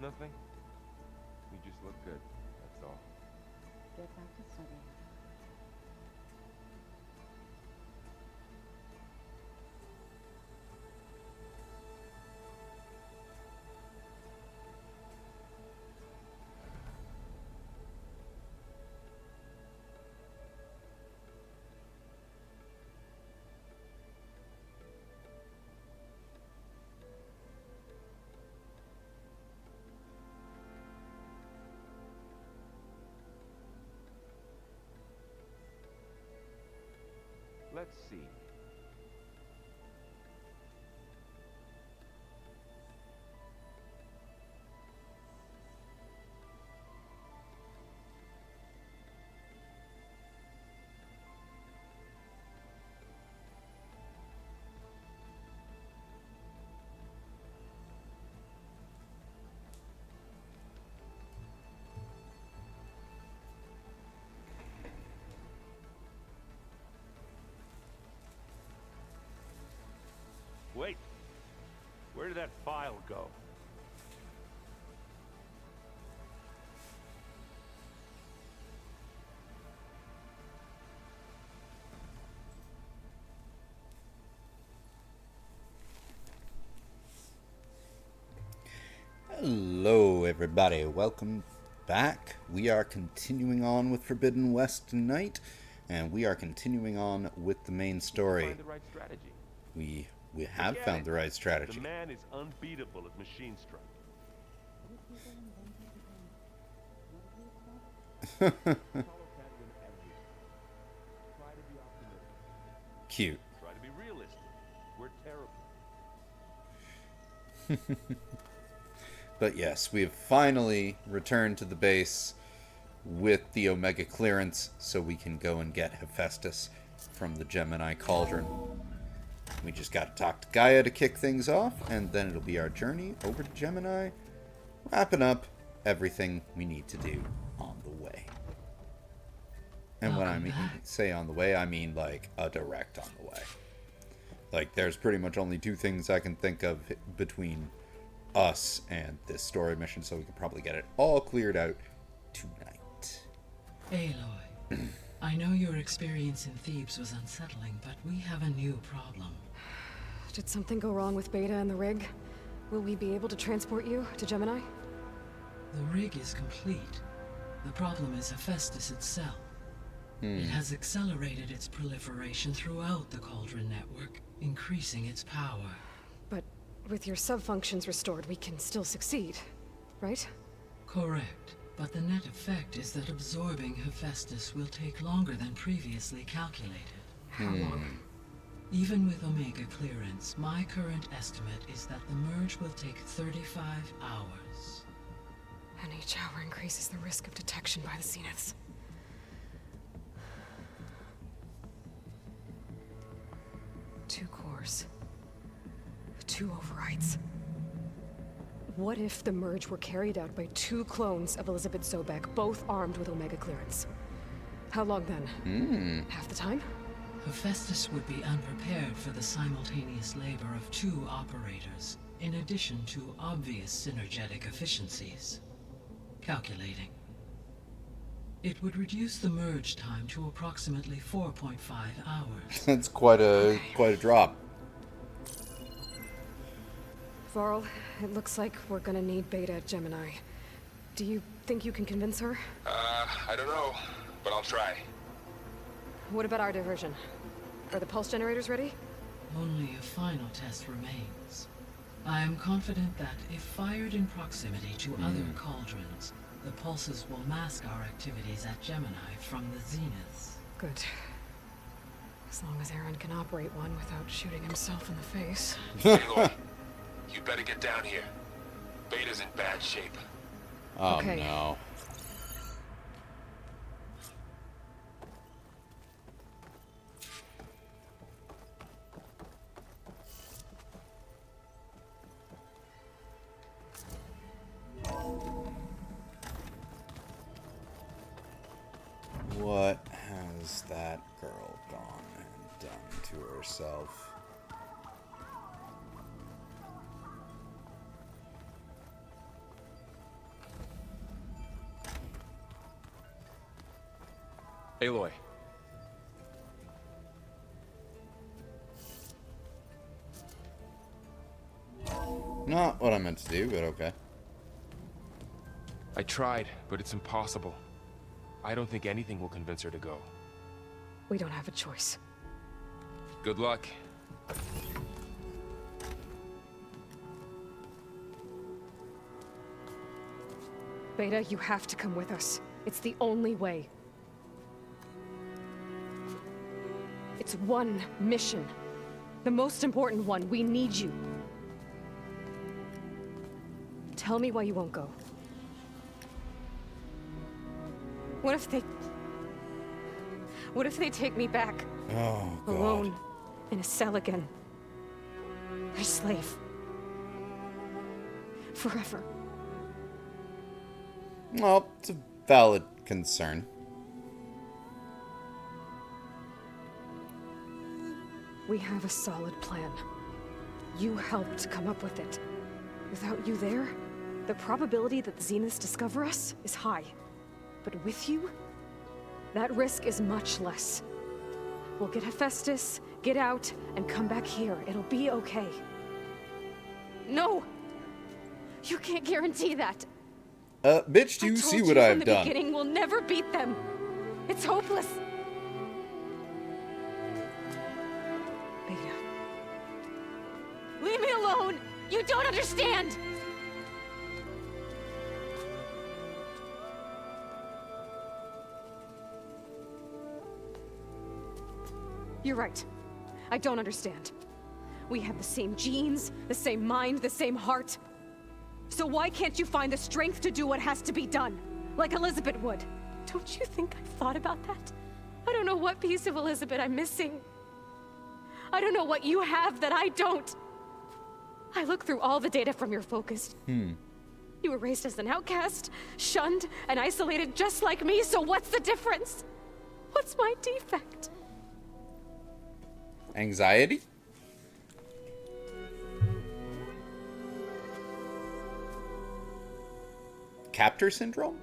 Nothing? You just look good, that's all. Get back to studying. Let's see. Wait, where did that file go? Hello everybody, welcome back. We are continuing on with Forbidden West tonight, and we are continuing on with the main story. Find the right strategy. We have Forget found it. the right The strategy. man is unbeatable at machine strike. Apollo can't win everything. Try to be optimistic. Cute. Try to be realistic. We're terrible. But yes, we have finally returned to the base with the Omega clearance so we can go and get Hephaestus from the Gemini cauldron. We just got to talk to Gaia to kick things off, and then it'll be our journey over to Gemini, wrapping up everything we need to do on the way. And when I say on the way, I mean like a direct on the way. Like, there's pretty much only two things I can think of between us and this story mission, so we can probably get it all cleared out tonight. Aloy, I know your experience in Thebes was unsettling, but we have a new problem. Did something go wrong with Beta and the rig? Will we be able to transport you to Gemini? The rig is complete. The problem is Hephaestus itself. It has accelerated its proliferation throughout the Cauldron network, increasing its power. But with your sub-functions restored, we can still succeed, right? Correct, but the net effect is that absorbing Hephaestus will take longer than previously calculated. How long? Even with Omega clearance, my current estimate is that the merge will take 35 hours. And each hour increases the risk of detection by the Zeniths. Two cores. Two overrides. What if the merge were carried out by two clones of Elizabeth Sobek, both armed with Omega clearance? How long then? Half the time? Hephaestus would be unprepared for the simultaneous labor of two operators, in addition to obvious synergetic efficiencies. Calculating. It would reduce the merge time to approximately 4.5 hours. That's quite a drop. Varl, it looks like we're gonna need Beta at Gemini. Do you think you can convince her? I don't know, but I'll try. What about our diversion? Are the pulse generators ready? Only a final test remains. I am confident that if fired in proximity to other cauldrons, the pulses will mask our activities at Gemini from the Zeniths. Good. As long as Aaron can operate one without shooting himself in the face. Aloy, you better get down here. Beta's in bad shape. Oh Okay. no. What has that girl gone and done to herself? Aloy. Not what I meant to do, but okay. I tried, but it's impossible. I don't think anything will convince her to go. We don't have a choice. Good luck. Beta, you have to come with us. It's the only way. It's one mission. The most important one. We need you. Tell me why you won't go. What if they take me back? Oh, God. Alone. In a cell again. Their slave. Forever. Well, it's a valid concern. We have a solid plan. You helped come up with it. Without you there, the probability that the Zeniths discover us is high. But with you, that risk is much less. We'll get Hephaestus, get out, and come back here. It'll be okay. No! You can't guarantee that. Bitch, do you see what I've from the done? beginning, we'll never beat them. It's hopeless. Beta. Leave me alone! You don't understand! You're right. I don't understand. We have the same genes, the same mind, the same heart. So why can't you find the strength to do what has to be done? Like Elizabeth would. Don't you think I've thought about that? I don't know what piece of Elizabeth I'm missing. I don't know what you have that I don't. I look through all the data from your focus. You were raised as an outcast, shunned, and isolated just like me, so what's the difference? What's my defect? Anxiety? Captor syndrome?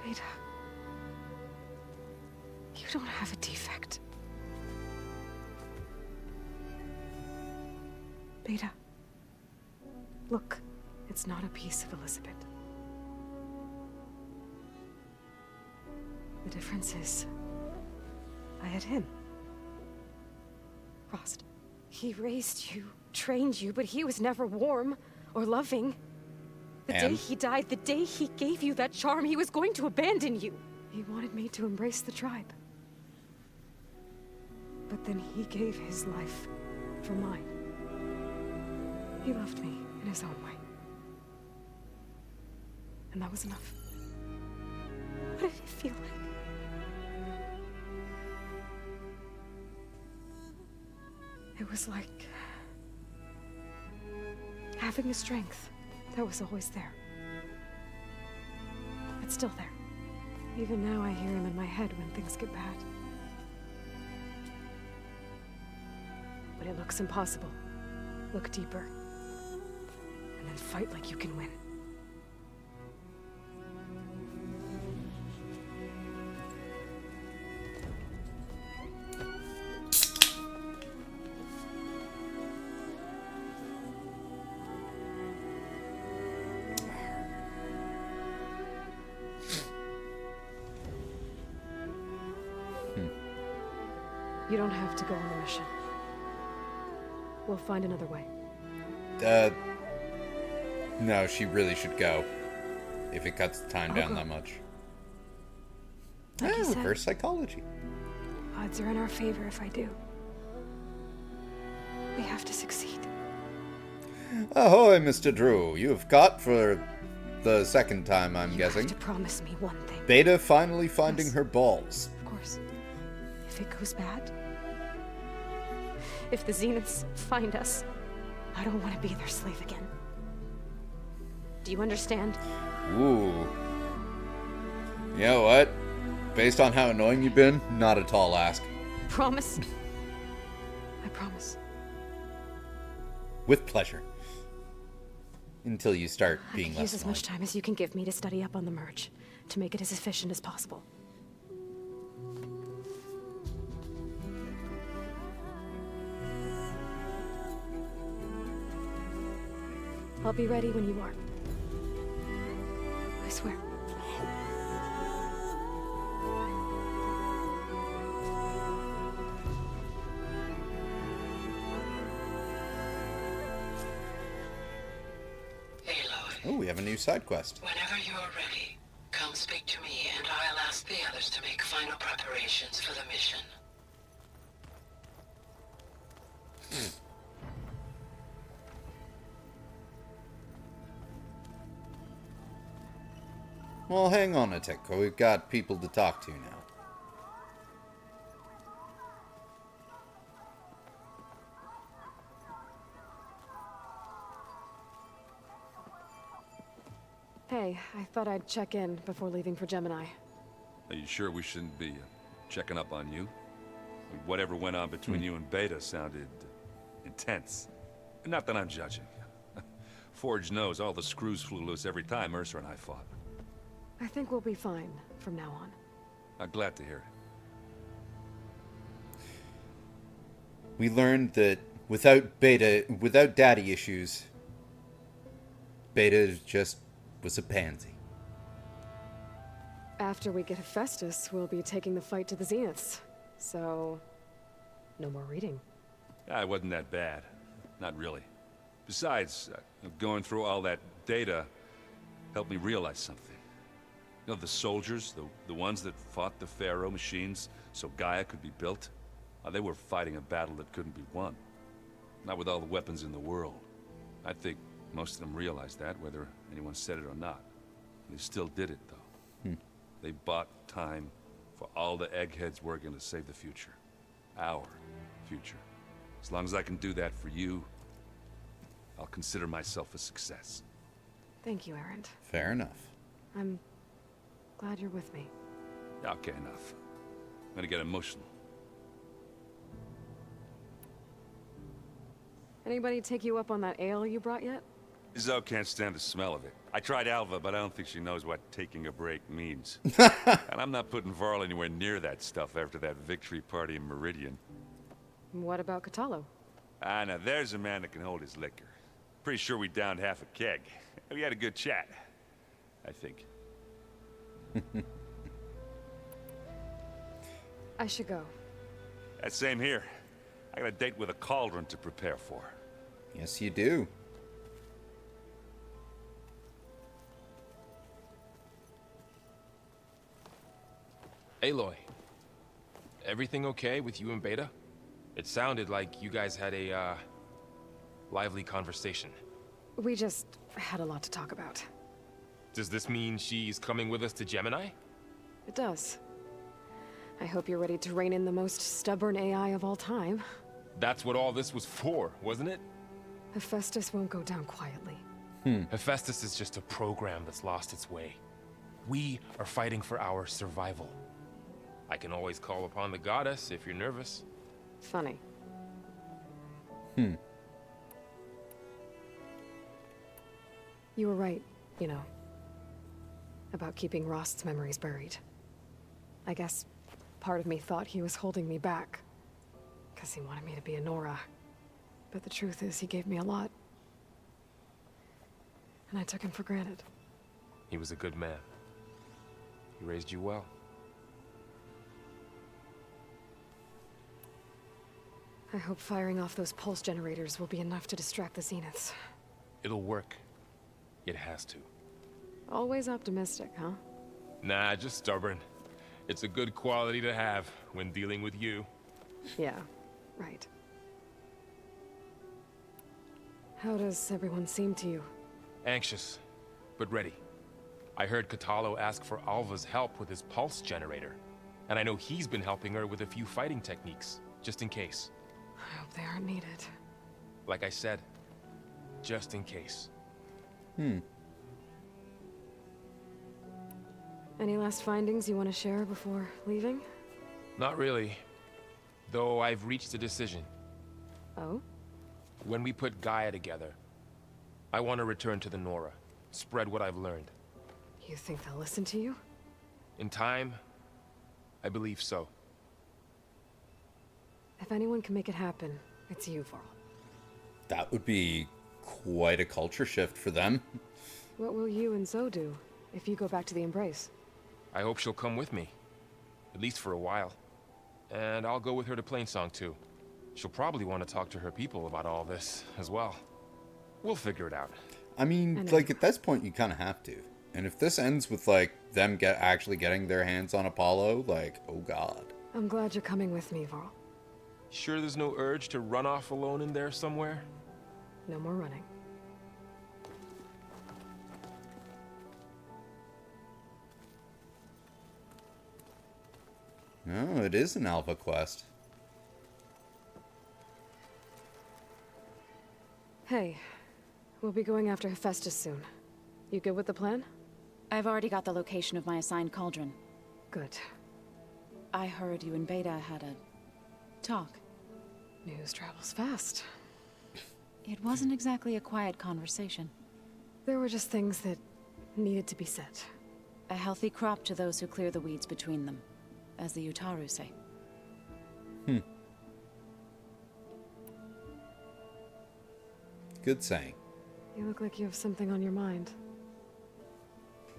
Beta. You don't have a defect. Beta. Look, it's not a piece of Elizabeth. The difference is, I had him. Frost. He raised you, trained you, but he was never warm or loving. The day And? he died, the day he gave you that charm, he was going to abandon you. He wanted me to embrace the tribe. But then he gave his life for mine. He loved me in his own way. And that was enough. What did it feel like? It was like having a strength that was always there. It's still there. Even now I hear him in my head when things get bad. When it looks impossible, look deeper. And then fight like you can win. You don't have to go on the mission. We'll find another way. No, she really should go. If it cuts the time down that much. Like you said. Reverse psychology. Odds are in our favor if I do. We have to succeed. Ahoy, Mr. Drew. You've got for the second time, I'm You guessing. have to promise me one thing. Beta finally finding Yes. her balls. Of course. If it goes bad, if the Zeniths find us, I don't want to be their slave again. Do you understand? Ooh. You know what? Based on how annoying you've been, not a tall ask. Promise? I promise. With pleasure. Until you start I being could less use as much annoying. time as you can give me to study up on the merge, to make it as efficient as possible. I'll be ready when you are. I swear. Aloy, Oh, we have a new side quest. whenever you're ready, come speak to me and I'll ask the others to make final preparations for the mission. Well, hang on a tick. We've got people to talk to now. Hey, I thought I'd check in before leaving for Gemini. Are you sure we shouldn't be checking up on you? Whatever went on between you and Beta sounded intense. Not that I'm judging. Forge knows all the screws flew loose every time Mercer and I fought. I think we'll be fine from now on. I'm glad to hear it. We learned that without daddy issues, Beta just was a pansy. After we get Hephaestus, we'll be taking the fight to the Zeniths. So, no more reading. It wasn't that bad. Not really. Besides, going through all that data helped me realize something. You know, the soldiers, the ones that fought the Pharaoh machines so Gaia could be built, they were fighting a battle that couldn't be won. Not with all the weapons in the world. I think most of them realized that, whether anyone said it or not. They still did it, though. They bought time for all the eggheads working to save the future. Our future. As long as I can do that for you, I'll consider myself a success. Thank you, Erend. Fair enough. I'm glad you're with me. Okay, enough. I'm gonna get emotional. Anybody take you up on that ale you brought yet? Zoe can't stand the smell of it. I tried Alva, but I don't think she knows what taking a break means. And I'm not putting Varl anywhere near that stuff after that victory party in Meridian. What about Catallo? Now there's a man that can hold his liquor. Pretty sure we downed half a keg. We had a good chat, I think. I should go. Same here. I got a date with a cauldron to prepare for. Yes, you do. Aloy, everything okay with you and Beta? It sounded like you guys had a, lively conversation. We just had a lot to talk about. Does this mean she's coming with us to Gemini? It does. I hope you're ready to rein in the most stubborn AI of all time. That's what all this was for, wasn't it? Hephaestus won't go down quietly. Hephaestus is just a program that's lost its way. We are fighting for our survival. I can always call upon the goddess if you're nervous. Funny. You were right, you know, about keeping Rost's memories buried. I guess part of me thought he was holding me back, because he wanted me to be a Nora. But the truth is, he gave me a lot. And I took him for granted. He was a good man. He raised you well. I hope firing off those pulse generators will be enough to distract the Zeniths. It'll work. It has to. Always optimistic, huh? Nah, just stubborn. It's a good quality to have when dealing with you. Yeah, right. How does everyone seem to you? Anxious, but ready. I heard Catallo ask for Alva's help with his pulse generator. And I know he's been helping her with a few fighting techniques, just in case. I hope they aren't needed. Like I said, just in case. Any last findings you want to share before leaving? Not really. Though I've reached a decision. Oh? When we put Gaia together, I want to return to the Nora. Spread what I've learned. You think they'll listen to you? In time, I believe so. If anyone can make it happen, it's you, Varl. That would be quite a culture shift for them. What will you and Zoe do if you go back to the Embrace? I hope she'll come with me. At least for a while. And I'll go with her to Plainsong too. She'll probably want to talk to her people about all this as well. We'll figure it out. I mean, like, at this point, you kind of have to. And if this ends with, like, them actually getting their hands on Apollo, like, oh god. I'm glad you're coming with me, Varl. Sure there's no urge to run off alone in there somewhere? No more running. No, it is an Alpha quest. Hey, we'll be going after Hephaestus soon. You good with the plan? I've already got the location of my assigned cauldron. Good. I heard you and Beta had a talk. News travels fast. It wasn't exactly a quiet conversation. There were just things that needed to be said. A healthy crop to those who clear the weeds between them, as the Utaru say. Good saying. You look like you have something on your mind.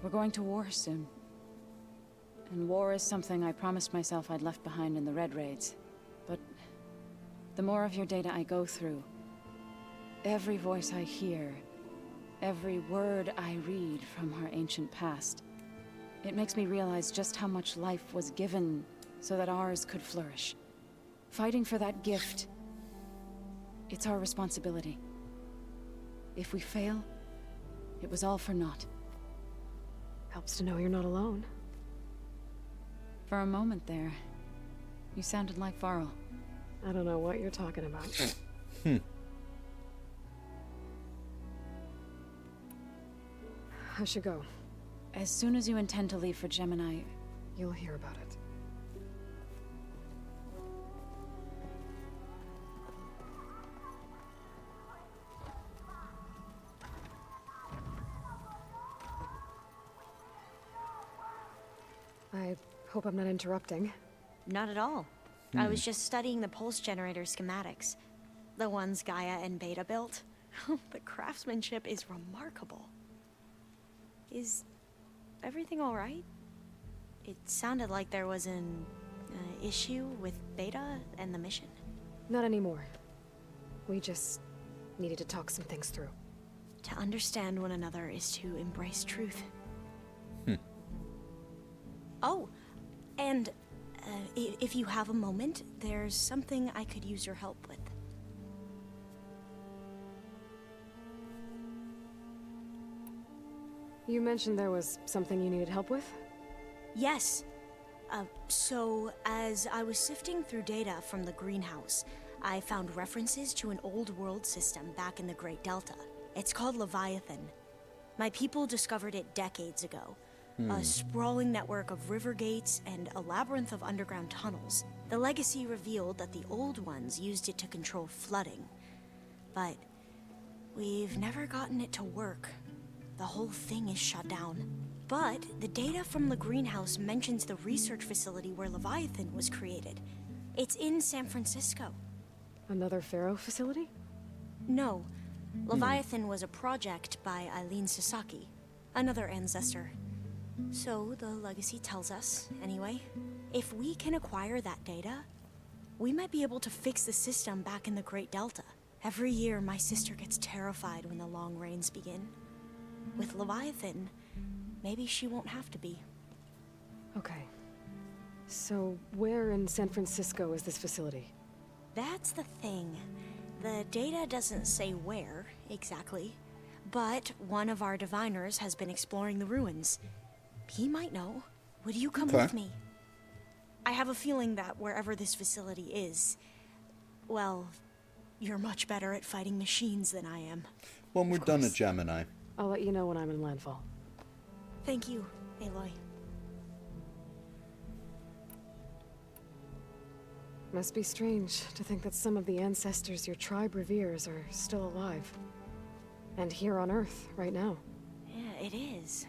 We're going to war soon. And war is something I promised myself I'd left behind in the Red Raids. But the more of your data I go through, every voice I hear, every word I read from our ancient past, it makes me realize just how much life was given so that ours could flourish. Fighting for that gift, it's our responsibility. If we fail, it was all for naught. Helps to know you're not alone. For a moment there, you sounded like Varl. I don't know what you're talking about. I should go. As soon as you intend to leave for Gemini, You'll hear about it. I hope I'm not interrupting. Not at all. I was just studying the pulse generator schematics. The ones Gaia and Beta built. The craftsmanship is remarkable. Is everything all right? It sounded like there was an issue with Beta and the mission. Not anymore. We just needed to talk some things through. To understand one another is to embrace truth. Oh, and if you have a moment, there's something I could use your help with. You mentioned there was something you needed help with? Yes. So, as I was sifting through data from the greenhouse, I found references to an old world system back in the Great Delta. It's called Leviathan. My people discovered it decades ago. A sprawling network of river gates and a labyrinth of underground tunnels. The legacy revealed that the old ones used it to control flooding. But we've never gotten it to work. The whole thing is shut down. But the data from the greenhouse mentions the research facility where Leviathan was created. It's in San Francisco. Another Pharaoh facility? No. Leviathan was a project by Eileen Sasaki, another ancestor. So the legacy tells us, anyway. If we can acquire that data, we might be able to fix the system back in the Great Delta. Every year, my sister gets terrified when the long rains begin. With Leviathan, maybe she won't have to be. Okay. So, where in San Francisco is this facility? That's the thing. The data doesn't say where, exactly. But one of our diviners has been exploring the ruins. He might know. Would you come with me? I have a feeling that wherever this facility is, well, you're much better at fighting machines than I am. When we're done at Gemini. I'll let you know when I'm in landfall. Thank you, Aloy. Must be strange to think that some of the ancestors your tribe reveres are still alive. And here on Earth, right now. Yeah, it is.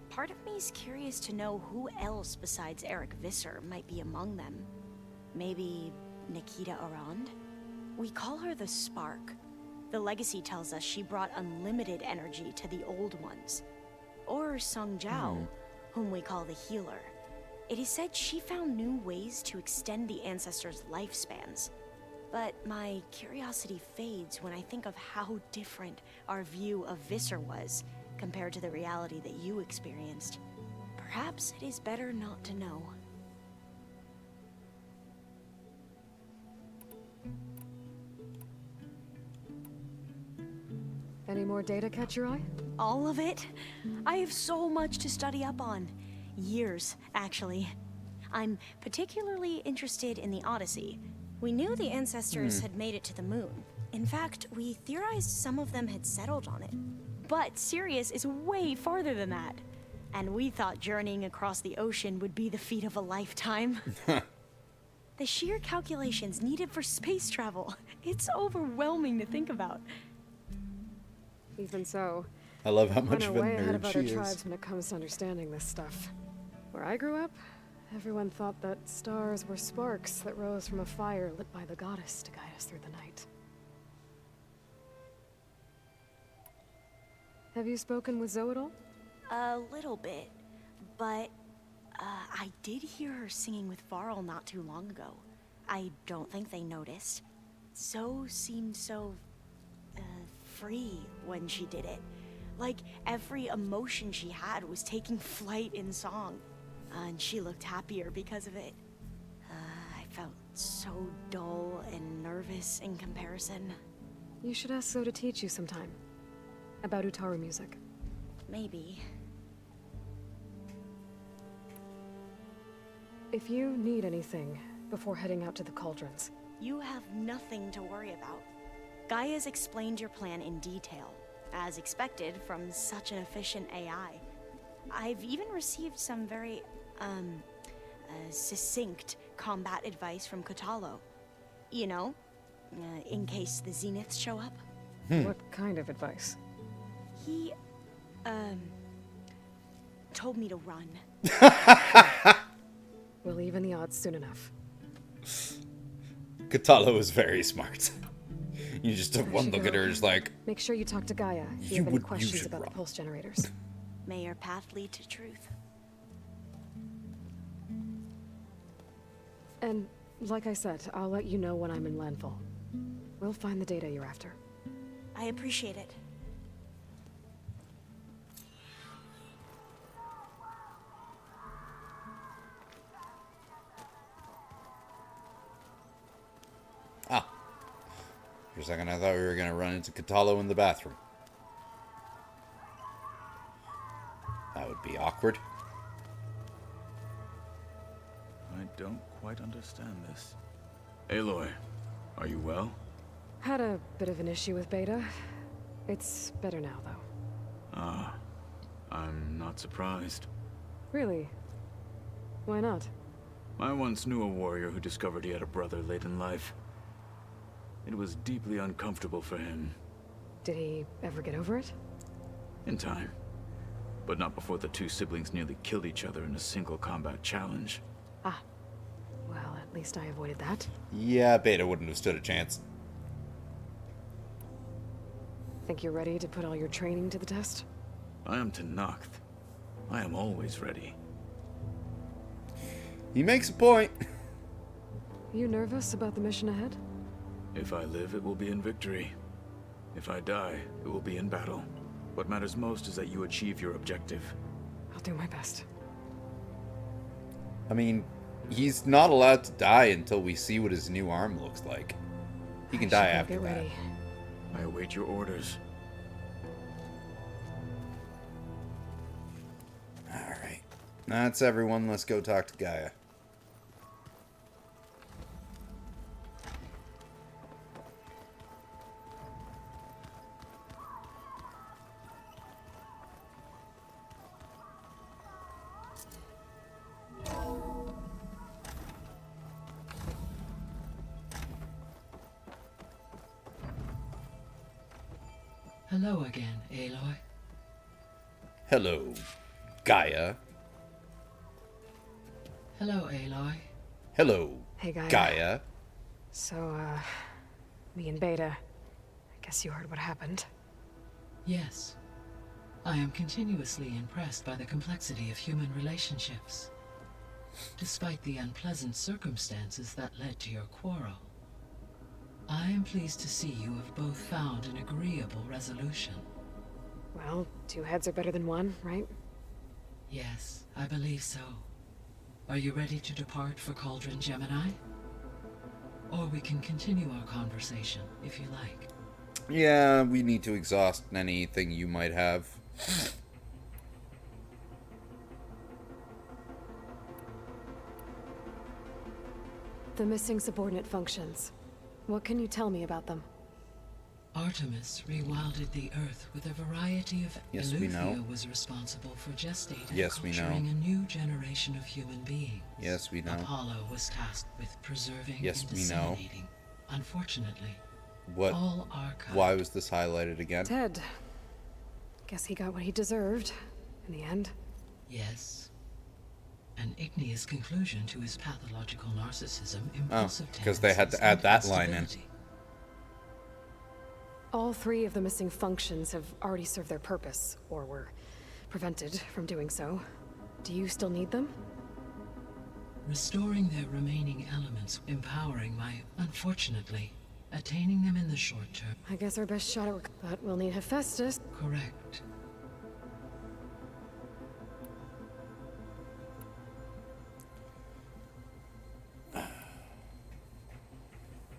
Part of me is curious to know who else besides Eric Visser might be among them. Maybe Nikita Arand? We call her the Spark. The legacy tells us she brought unlimited energy to the old ones. Or Sung Jiao, whom we call the Healer. It is said she found new ways to extend the ancestors' lifespans. But my curiosity fades when I think of how different our view of Visser was compared to the reality that you experienced. Perhaps it is better not to know. Any more data catch your eye? All of it? I have so much to study up on. Years, actually. I'm particularly interested in the Odyssey. We knew the ancestors had made it to the moon. In fact, we theorized some of them had settled on it. But Sirius is way farther than that. And we thought journeying across the ocean would be the feat of a lifetime. The sheer calculations needed for space travel. It's overwhelming to think about. Even so, I love how much we're of a way ahead of nerd other she tribes is. when it comes to understanding this stuff. Where I grew up, everyone thought that stars were sparks that rose from a fire lit by the goddess to guide us through the night. Have you spoken with Zoe at all? A little bit, but I did hear her singing with Varl not too long ago. I don't think they noticed. Zoe seemed so free when she did it. Like every emotion she had was taking flight in song. And she looked happier because of it. I felt so dull and nervous in comparison. You should ask Zoe to teach you sometime. About Utaru music. Maybe. If you need anything before heading out to the cauldrons. You have nothing to worry about. Gaia's explained your plan in detail, as expected from such an efficient AI. I've even received some very, succinct combat advice from Kotalo. You know, in case the Zeniths show up. What kind of advice? He, told me to run. We'll even the odds soon enough. Katalo is very smart. You just have one look at her, is like, Make sure you talk to Gaia if you You have any would- you questions should about run. the pulse generators. May your path lead to truth. And like I said, I'll let you know when I'm in landfall. We'll find the data you're after. I appreciate it. ah. For a second, I thought we were going to run into Katalo in the bathroom. That would be awkward. I don't quite understand this. Aloy, are you well? Had a bit of an issue with Beta. It's better now, though. Ah, I'm not surprised. Really? Why not? I once knew a warrior who discovered he had a brother late in life. It was deeply uncomfortable for him. Did he ever get over it? In time. But not before the two siblings nearly killed each other in a single combat challenge. Ah. Well, at least I avoided that. Yeah, Beta wouldn't have stood a chance. Think you're ready to put all your training to the test? I am Tenakth. I am always ready. He makes a point. You nervous about the mission ahead? If I live, it will be in victory. If I die, it will be in battle. What matters most is that you achieve your objective. I'll do my best. I mean, he's not allowed to die until we see what his new arm looks like. He can I die should go after get that. ready. I await your orders. Alright. That's everyone. Let's go talk to Gaia. Hello again, Aloy. Hello, Gaia. Hello, Aloy. Hello, Hey, Gaia. Gaia. So, me and Beta, I guess you heard what happened. Yes. I am continuously impressed by the complexity of human relationships. Despite the unpleasant circumstances that led to your quarrel, I am pleased to see you have both found an agreeable resolution. Well, 2 heads are better than 1, right? Yes, I believe so. Are you ready to depart for Cauldron Gemini? Or we can continue our conversation, if you like. Yeah, we need to exhaust anything you might have. The missing subordinate functions. What can you tell me about them? Artemis rewilded the Earth with a variety of... Yes, we know. Eleuthia was responsible for gestating and Yes, we know. culturing a new generation of human beings. Yes, we know. Apollo was tasked with preserving Yes, and we know. disseminating. Unfortunately, What? all archive... Why was this highlighted again? Ted. Guess he got what he deserved, in the end. Yes. An igneous conclusion to his pathological narcissism, impulsive because they had to tendencies, add and that line in. instability. All 3 of the missing functions have already served their purpose, or were prevented from doing so. Do you still need them? Restoring their remaining elements, empowering my... Unfortunately, attaining them in the short term. I guess our best shot at but we'll need Hephaestus. Correct.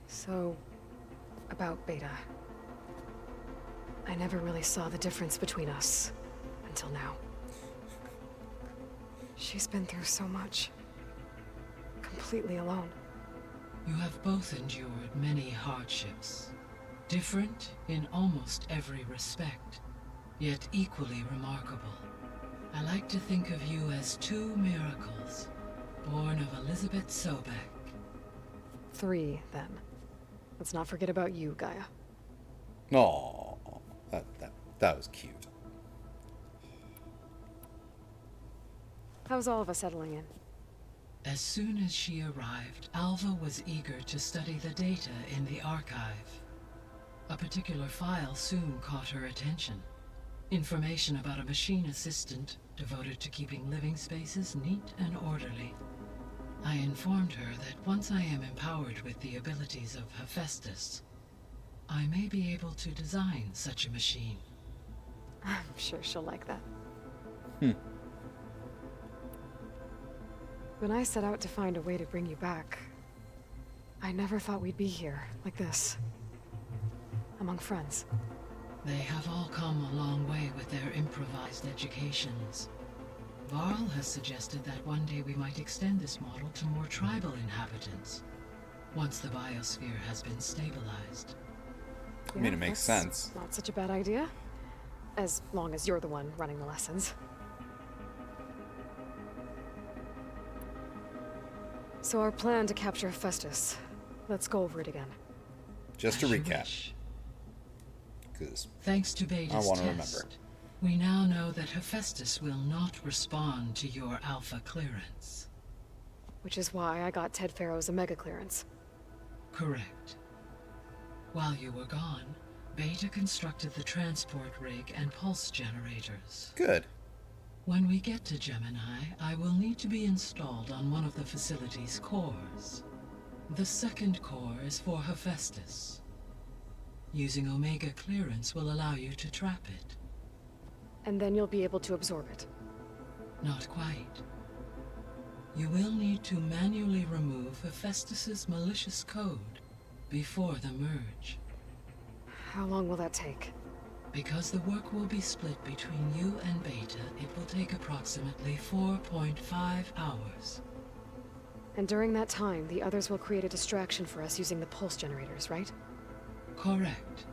So, about Beta. I never really saw the difference between us, until now. She's been through so much. Completely alone. You have both endured many hardships. Different in almost every respect, yet equally remarkable. I like to think of you as 2 miracles, born of Elizabeth Sobek. 3, then. Let's not forget about you, Gaia. Aww, that was cute. How's Alva settling in? As soon as she arrived, Alva was eager to study the data in the archive. A particular file soon caught her attention. Information about a machine assistant devoted to keeping living spaces neat and orderly. I informed her that once I am empowered with the abilities of Hephaestus, I may be able to design such a machine. I'm sure she'll like that. When I set out to find a way to bring you back, I never thought we'd be here, like this. Among friends. They have all come a long way with their improvised educations. Varl has suggested that one day we might extend this model to more tribal inhabitants, once the biosphere has been stabilized. I mean, it makes that's sense. Not such a bad idea. As long as you're the one running the lessons. So our plan to capture Hephaestus. Let's go over it again. Just to As you recap, wish. because Thanks to Beta's wanna test, remember. we now know that Hephaestus will not respond to your alpha clearance. Which is why I got Ted Farrow's Omega clearance. Correct. While you were gone, Beta constructed the transport rig and pulse generators. good. When we get to Gemini, I will need to be installed on one of the facility's cores. The second core is for Hephaestus. Using Omega clearance will allow you to trap it. And then you'll be able to absorb it. Not quite. You will need to manually remove Hephaestus's malicious code before the merge. How long will that take? Because the work will be split between you and Beta, it will take approximately 4.5 hours. And during that time, the others will create a distraction for us using the pulse generators, right? Correct.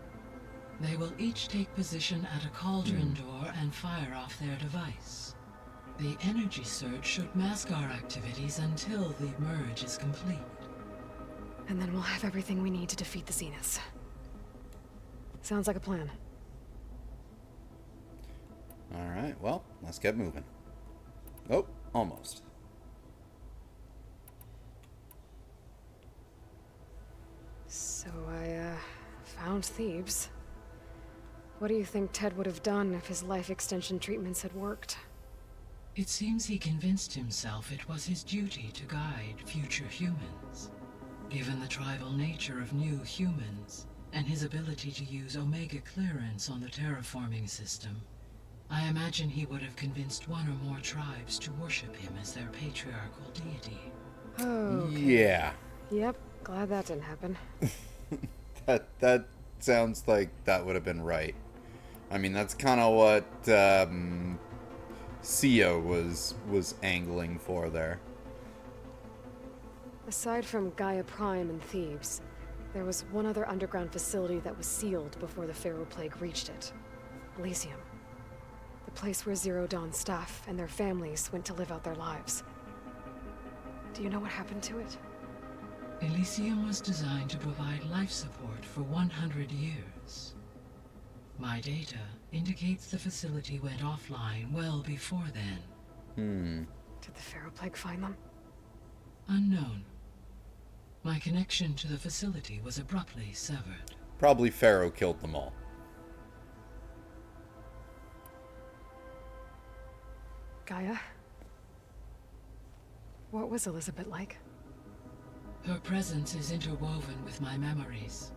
They will each take position at a cauldron door and fire off their device. The energy surge should mask our activities until the merge is complete. And then we'll have everything we need to defeat the Zeniths. Sounds like a plan. Alright, well, let's get moving. Oh, almost. So I, found Thebes. What do you think Ted would have done if his life extension treatments had worked? It seems he convinced himself it was his duty to guide future humans. Given the tribal nature of new humans, and his ability to use Omega clearance on the terraforming system, I imagine he would have convinced one or more tribes to worship him as their patriarchal deity. Oh. Okay. Yeah. Yep, glad that didn't happen. That sounds like that would have been right. I mean, that's kind of what Sio was angling for there. Aside from Gaia Prime and Thebes, there was one other underground facility that was sealed before the Pharaoh Plague reached it. Elysium. The place where Zero Dawn staff and their families went to live out their lives. Do you know what happened to it? Elysium was designed to provide life support for 100 years. My data indicates the facility went offline well before then. Did the Pharaoh Plague find them? Unknown. My connection to the facility was abruptly severed. Probably Pharaoh killed them all. Gaia? What was Elizabeth like? Her presence is interwoven with my memories.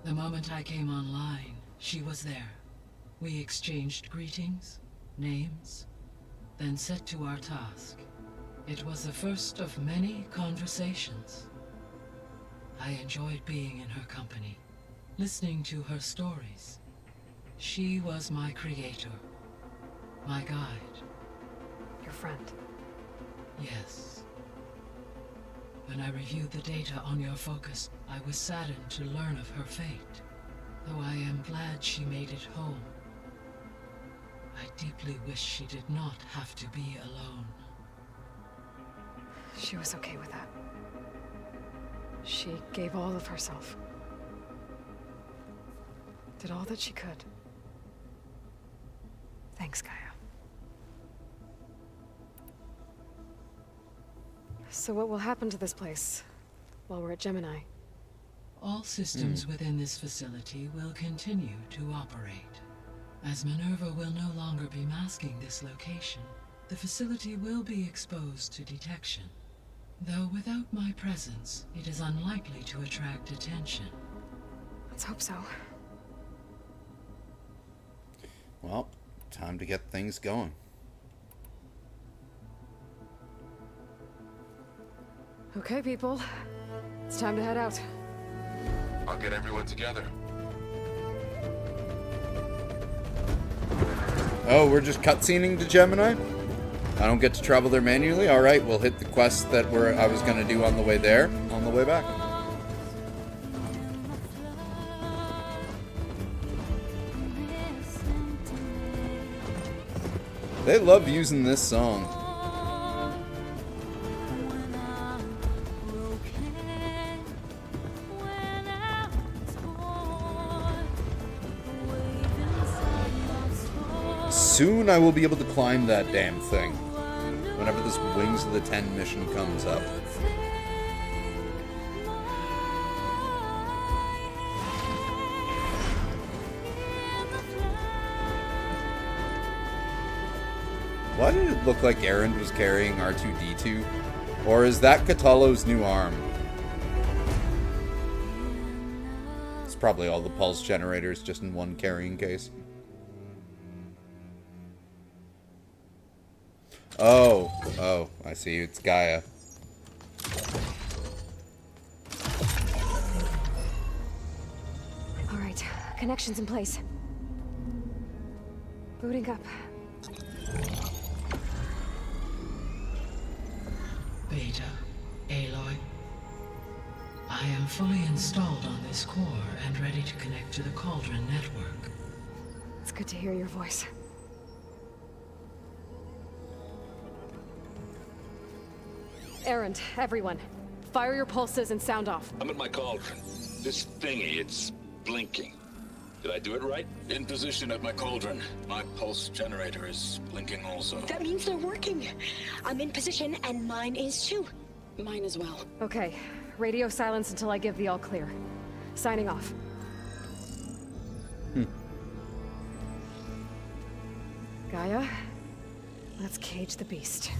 The moment I came online, she was there. We exchanged greetings, names, then set to our task. It was the first of many conversations. I enjoyed being in her company, listening to her stories. She was my creator, my guide. Your friend. Yes. When I reviewed the data on your focus, I was saddened to learn of her fate, though I am glad she made it home. I deeply wish she did not have to be alone. She was okay with that. She gave all of herself. Did all that she could. Thanks, Gaia. So what will happen to this place while we're at Gemini? All systems within this facility will continue to operate. As Minerva will no longer be masking this location, the facility will be exposed to detection. Though without my presence, it is unlikely to attract attention. Let's hope so. Well, time to get things going. Okay, people. It's time to head out. I'll get everyone together. Oh, we're just cutscening to Gemini? I don't get to travel there manually? Alright, we'll hit the quest that I was going to do on the way there, on the way back. They love using this song. Soon I will be able to climb that damn thing. Whenever this Wings of the Ten mission comes up. Why did it look like Erend was carrying R2-D2? Or is that Catalo's new arm? It's probably all the pulse generators just in one carrying case. Oh, I see. It's Gaia. All right, connections in place. Booting up. Beta, Aloy. I am fully installed on this core and ready to connect to the Cauldron network. It's good to hear your voice. Erend, everyone, fire your pulses and sound off. I'm at my cauldron. This thingy, it's blinking. Did I do it right? In position at my cauldron. My pulse generator is blinking also. That means they're working. I'm in position, and mine is too. Mine as well. Okay. Radio silence until I give the all clear. Signing off. Gaia, let's cage the beast.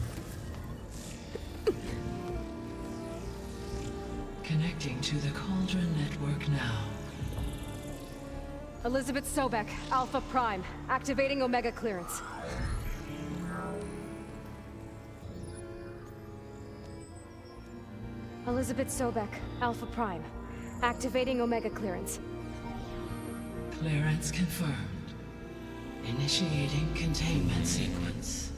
Connecting to the Cauldron network now. Elizabeth Sobek, Alpha Prime. Activating Omega clearance. Elizabeth Sobek, Alpha Prime. Activating Omega clearance. Clearance confirmed. Initiating containment sequence.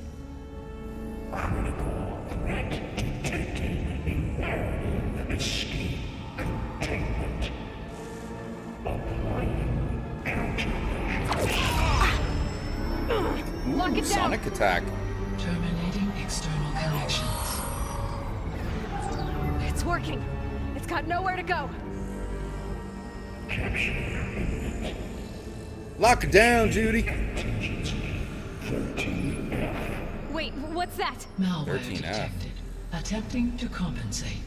Critical threat detected. Imperative escape containment. Applying countermeasures. Lock it down! Sonic attack. Terminating external connections. It's working. It's got nowhere to go. Lock it down, Judy. Wait, what's that? Malware 13F. detected. Attempting to compensate.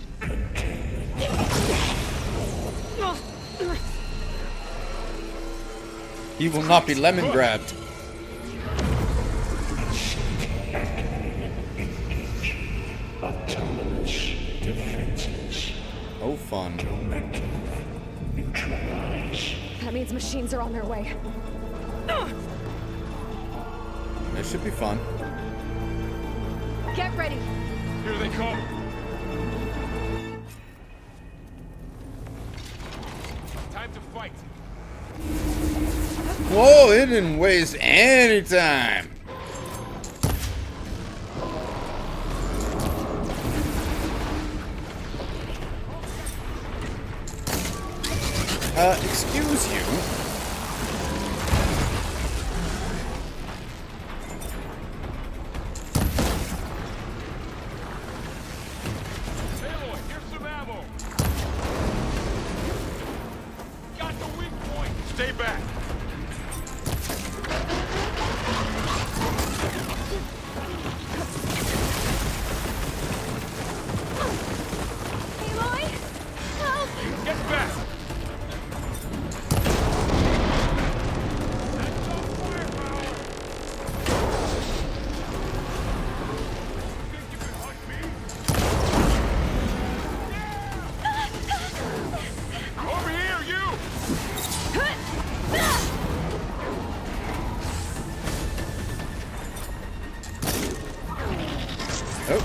He will not be lemon grabbed. Autonomous defenses. Oh, fun. Neutralize. That means machines are on their way. This should be fun. Get ready. Here they come. Time to fight. Whoa, it didn't waste any time. Excuse you. Aloy, here's some ammo. Got the weak point. Stay back. Aloy! Help! Get back. Over here, you! Oh,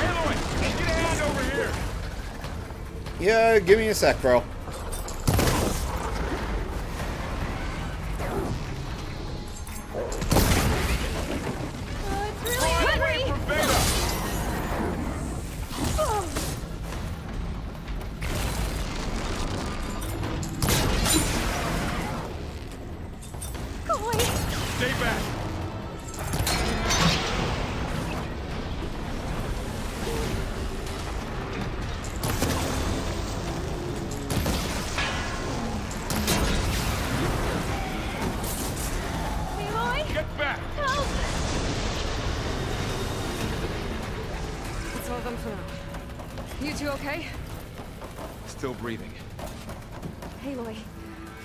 Aloy, get a hand over here. yeah, give me a sec, bro. It's really hungry! From Beta. Go away! Stay back. Aloy! Get back. Help! That's all of them for now. You two okay? Still breathing. Aloy,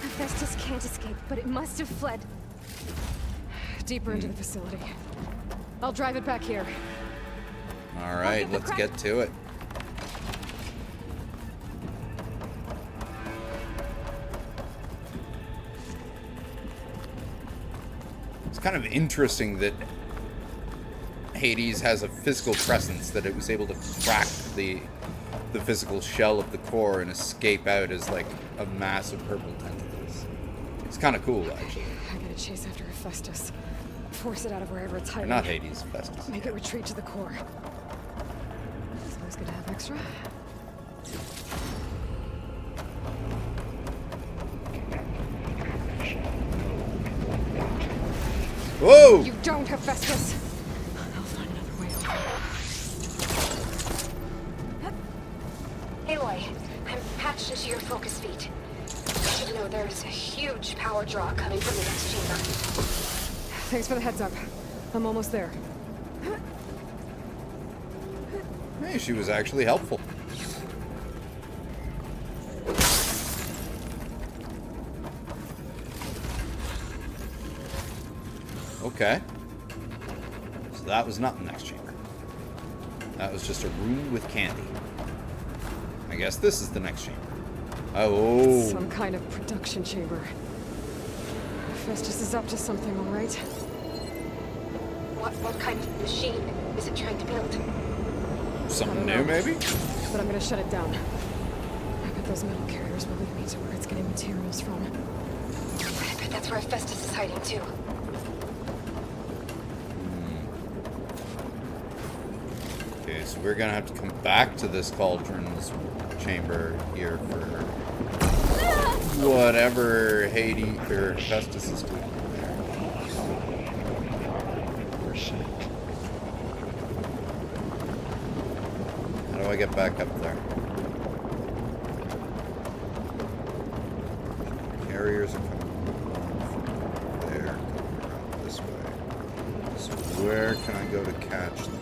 Hephaestus can't escape, but it must have fled. Deeper into the facility. I'll drive it back here. All right, get the let's crack. get to it. It's kind of interesting that Hades has a physical presence, that it was able to crack the physical shell of the core and escape out as like a mass of purple tentacles. It's kind of cool, actually. I gotta chase after Hephaestus. Force it out of wherever it's Or hiding. not Hades, Festus. Make it retreat to the core. It's always good to have extra. Whoa! You don't, Hephaestus! I'll find another way over. Aloy, I'm patched into your focus feed. You know, there's a huge power draw coming from the next chamber. Thanks for the heads up. I'm almost there. Hey, she was actually helpful. Okay. So that was not the next chamber. That was just a room with candy. I guess this is the next chamber. Oh. Some kind of production chamber. Festus is up to something, all right? What kind of machine is it trying to build? Something new, maybe? But I'm gonna shut it down. I bet those metal carriers will lead me to where it's getting materials from. I bet that's where Festus is hiding too. Okay, so we're gonna have to come back to this cauldron's chamber here for whatever Hades or Festus is doing there. How do I get back up there? Carriers are coming from there, coming around this way. So where can I go to catch them?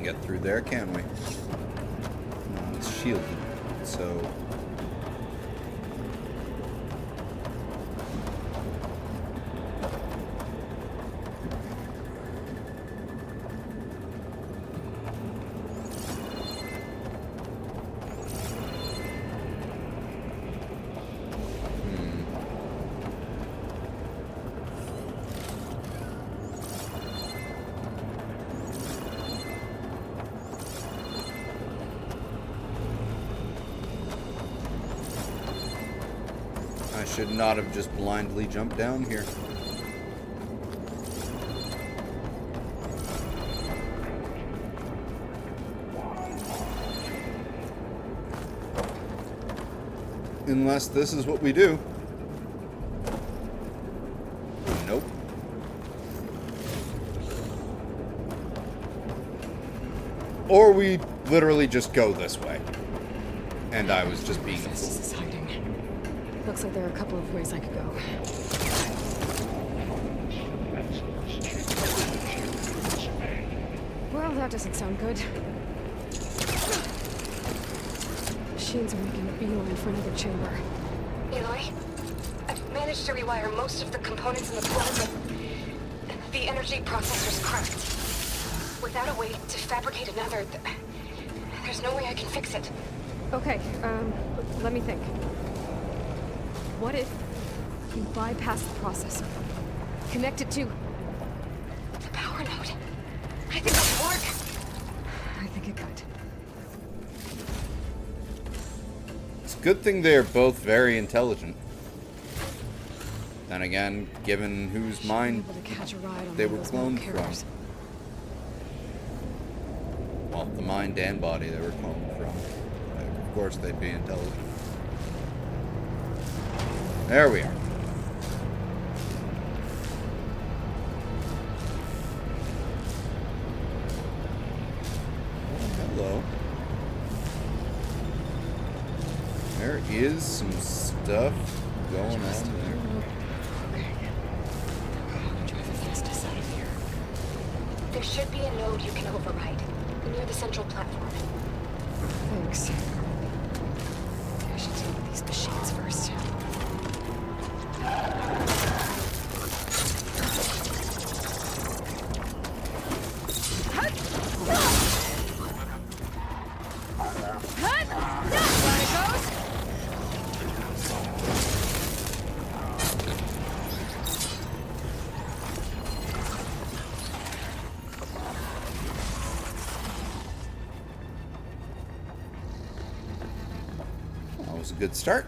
Get through there, can we? It's shielded, so... I should not have just blindly jumped down here. Unless this is what we do. Nope. Or we literally just go this way. And I was just being a fool. Looks like there are a couple of ways I could go. Well, that doesn't sound good. Machines are making a beeline for another chamber. Aloy, I've managed to rewire most of the components in the floor, but the energy processor's cracked. Without a way to fabricate another, there's no way I can fix it. Okay, let me think. What if you bypass the processor? Connect it to the power node. I think that would work. I think it could. It's a good thing they're both very intelligent. Then again, given whose mind they were cloned from. Well, the mind and body they were cloned from. Of course they'd be intelligent. There we are. Oh, hello. There is some stuff going on there. There should be a node you can override near the central platform. Thanks. I should deal with these machines first. a good start.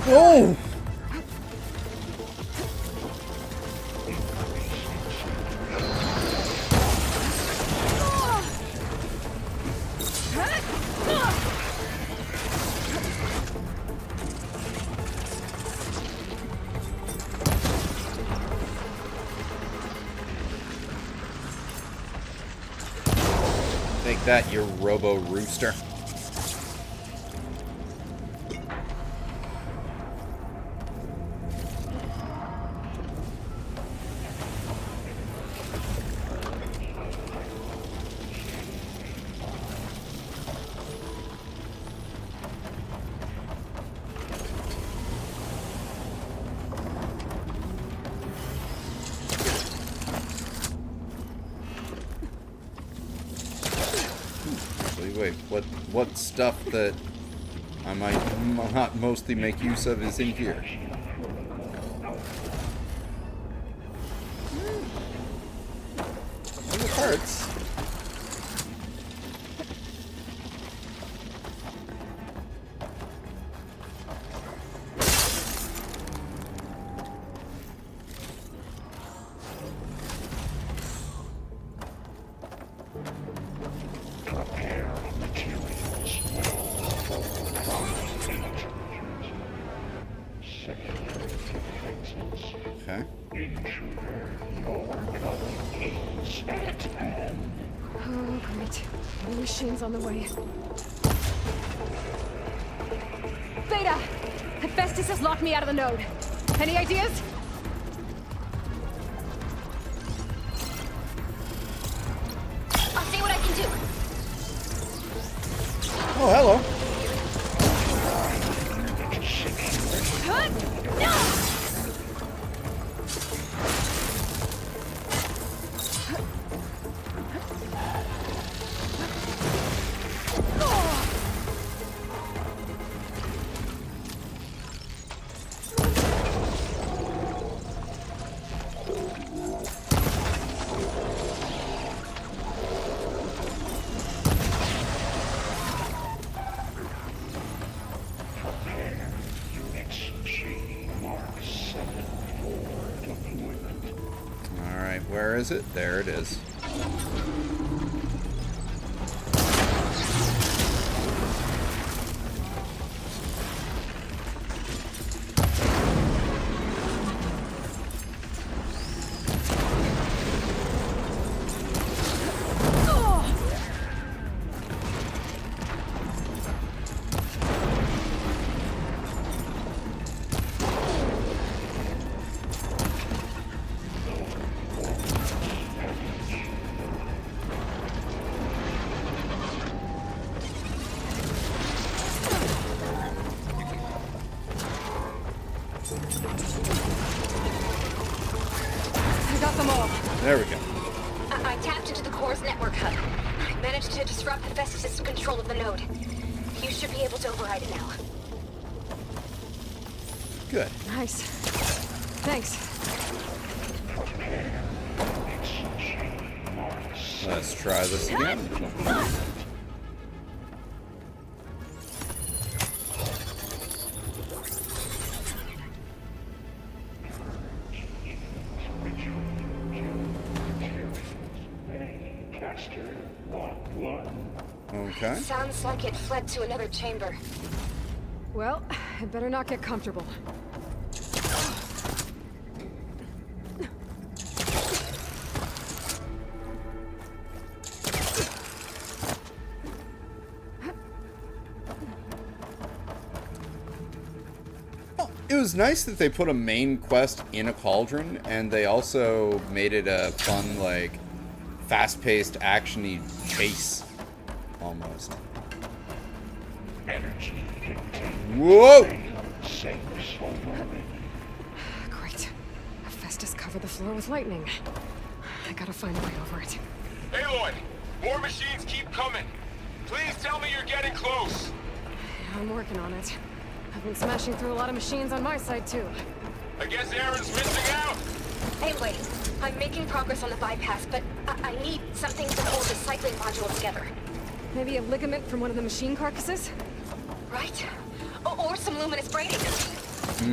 Whoa! Take that, you robo-rooster. Wait, what stuff that I might not mostly make use of is in here? It hurts. Okay. Oh, great. The machine's on the way. Beta! Hephaestus has locked me out of the node. Any ideas? I'll see what I can do. Oh, hello. Alright, where is it? There it is. I got them all. There we go. I tapped into the core's network hub. I managed to disrupt Hephaestus' control of the node. You should be able to override it now. Good. Nice. Thanks. Let's try this again. Okay. Sounds like it fled to another chamber. Well, I better not get comfortable. It was nice that they put a main quest in a cauldron, and they also made it a fun, like, fast-paced, action-y chase, almost. Energy containment. Whoa! Sinks overridden. Great. Hephaestus covered the floor with lightning. I gotta find a way over it. Aloy, more machines keep coming. Please tell me you're getting close. Yeah, I'm working on it. I've been smashing through a lot of machines on my side, too. I guess Aaron's missing out. Hey, wait. I'm making progress on the bypass, but I need something to hold the cycling module together. Maybe a ligament from one of the machine carcasses? Right? Or some luminous braiding.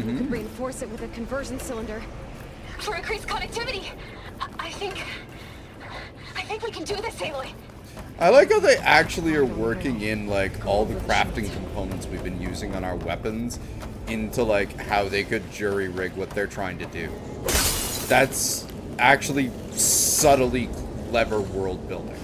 We could reinforce it with a conversion cylinder. For increased connectivity. I think we can do this, Aloy. I like how they actually are working in, like, all the crafting components we've been using on our weapons into, like, how they could jury-rig what they're trying to do. That's actually subtly clever world building.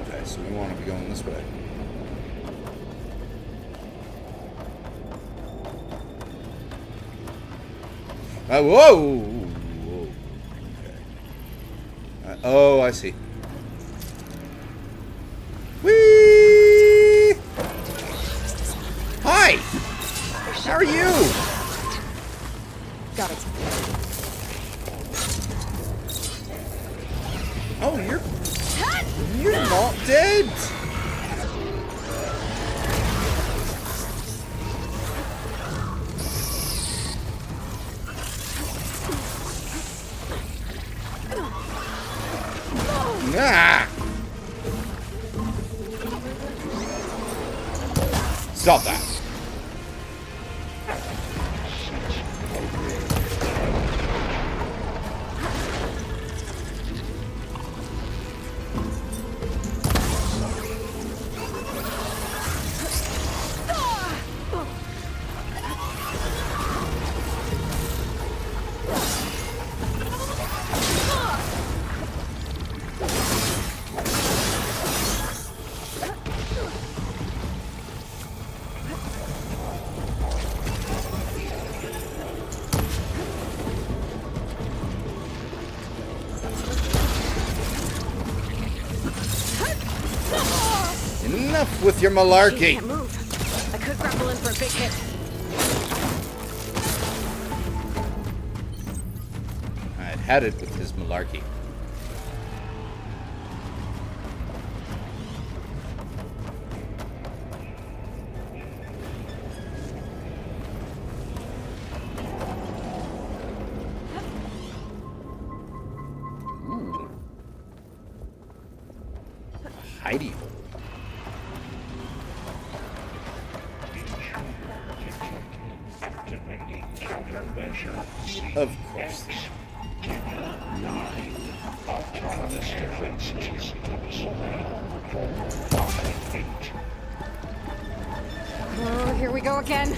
Okay, so we want to be going this way. Whoa! Whoa. Okay. Oh, I see. Whee! Hi! How are you? Got it. Oh, you're not dead! Ah! Stop that. Enough with your malarkey. Can't move. I could grapple in for a big hit. I'd had it with his malarkey. Ooh. Hidey hole. Activating countermeasure. Of course. 9. Autonomous defense systems. 5, 8. Oh, here we go again.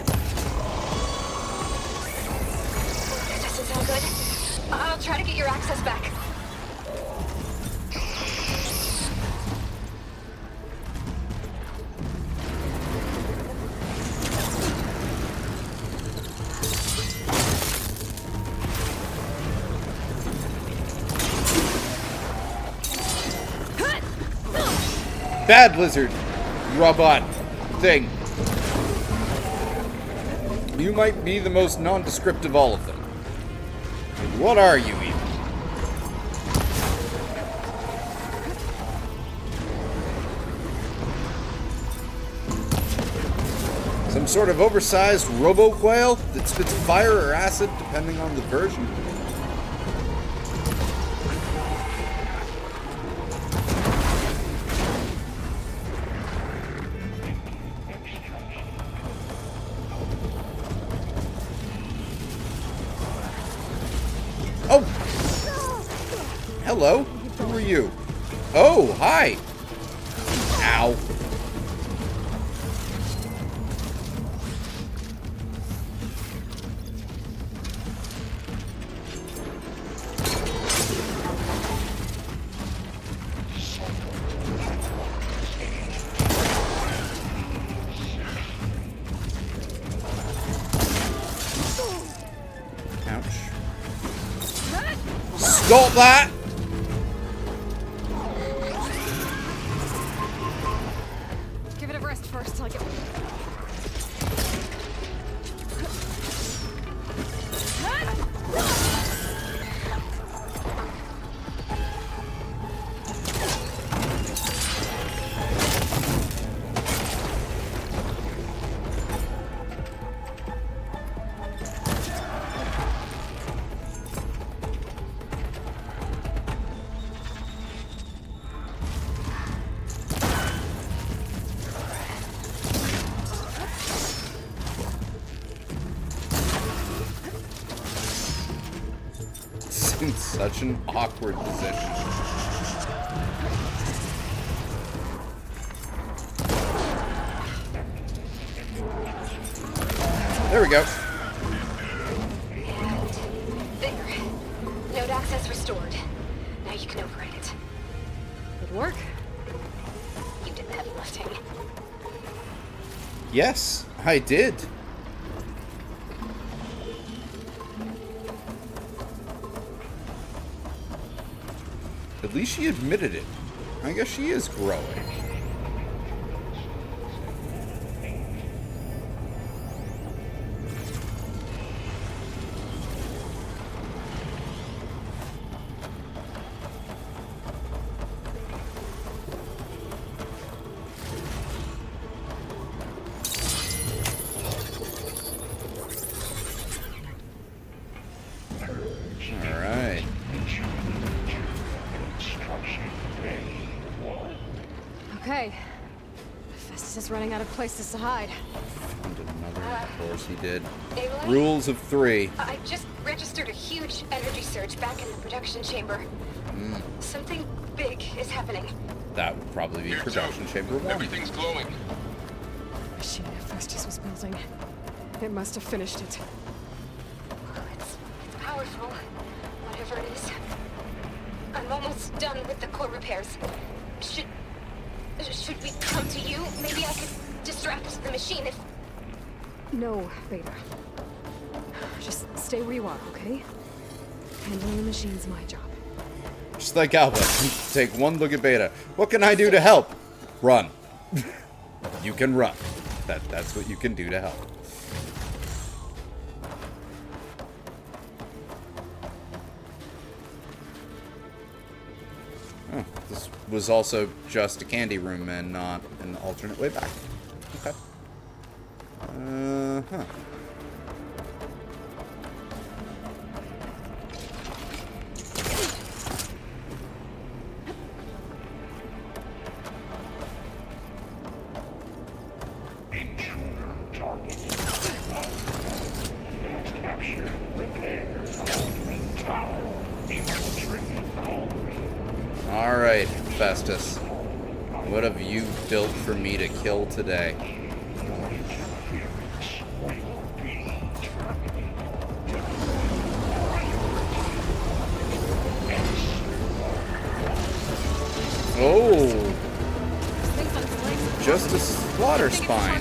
Doesn't sound good. I'll try to get your access back. Bad lizard robot thing. You might be the most nondescript of all of them. What are you even? Some sort of oversized robo-quail that spits fire or acid depending on the version. Oh! Hello. Who are you? Oh, hi! Ow. Got that! Give it a rest first till I get... In such an awkward position. There we go. And there. Node access restored. Now you can override it. Good work. You did the heavy lifting. Yes, I did. At least she admitted it. I guess she is growing. All right. Okay. Festus is running out of places to hide. Found another, of course he did. Aloy? Rules of 3. I just registered a huge energy surge back in the production chamber. Something big is happening. That would probably be Here, production Joe. chamber 1. Everything's glowing. The machine Festus was building. It must have finished it. It's powerful, whatever it is. I'm almost done with the core repairs. Should we come to you? Maybe I could distract the machine if... No, Beta. Just stay where you are, okay? Handling the machine's my job. Just like Alba. Take one look at Beta. What can I do to help? Run. You can run. That's what you can do to help. Oh, this was also just a candy room and not an alternate way back. Okay. Huh. Intruder targeted. Capture, repair, cauldron tower. Infiltrating cauldron. Alright, Festus. What have you built for me to kill today? Oh! Just a slaughter spine.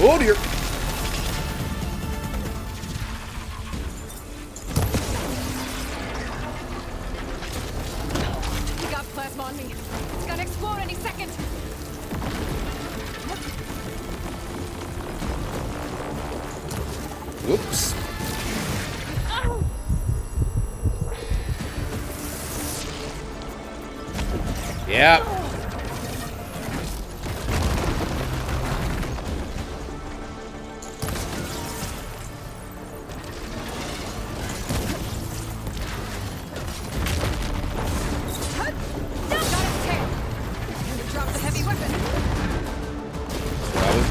Oh dear. He got plasma on me. It's gonna explode any second. Whoops. Yeah.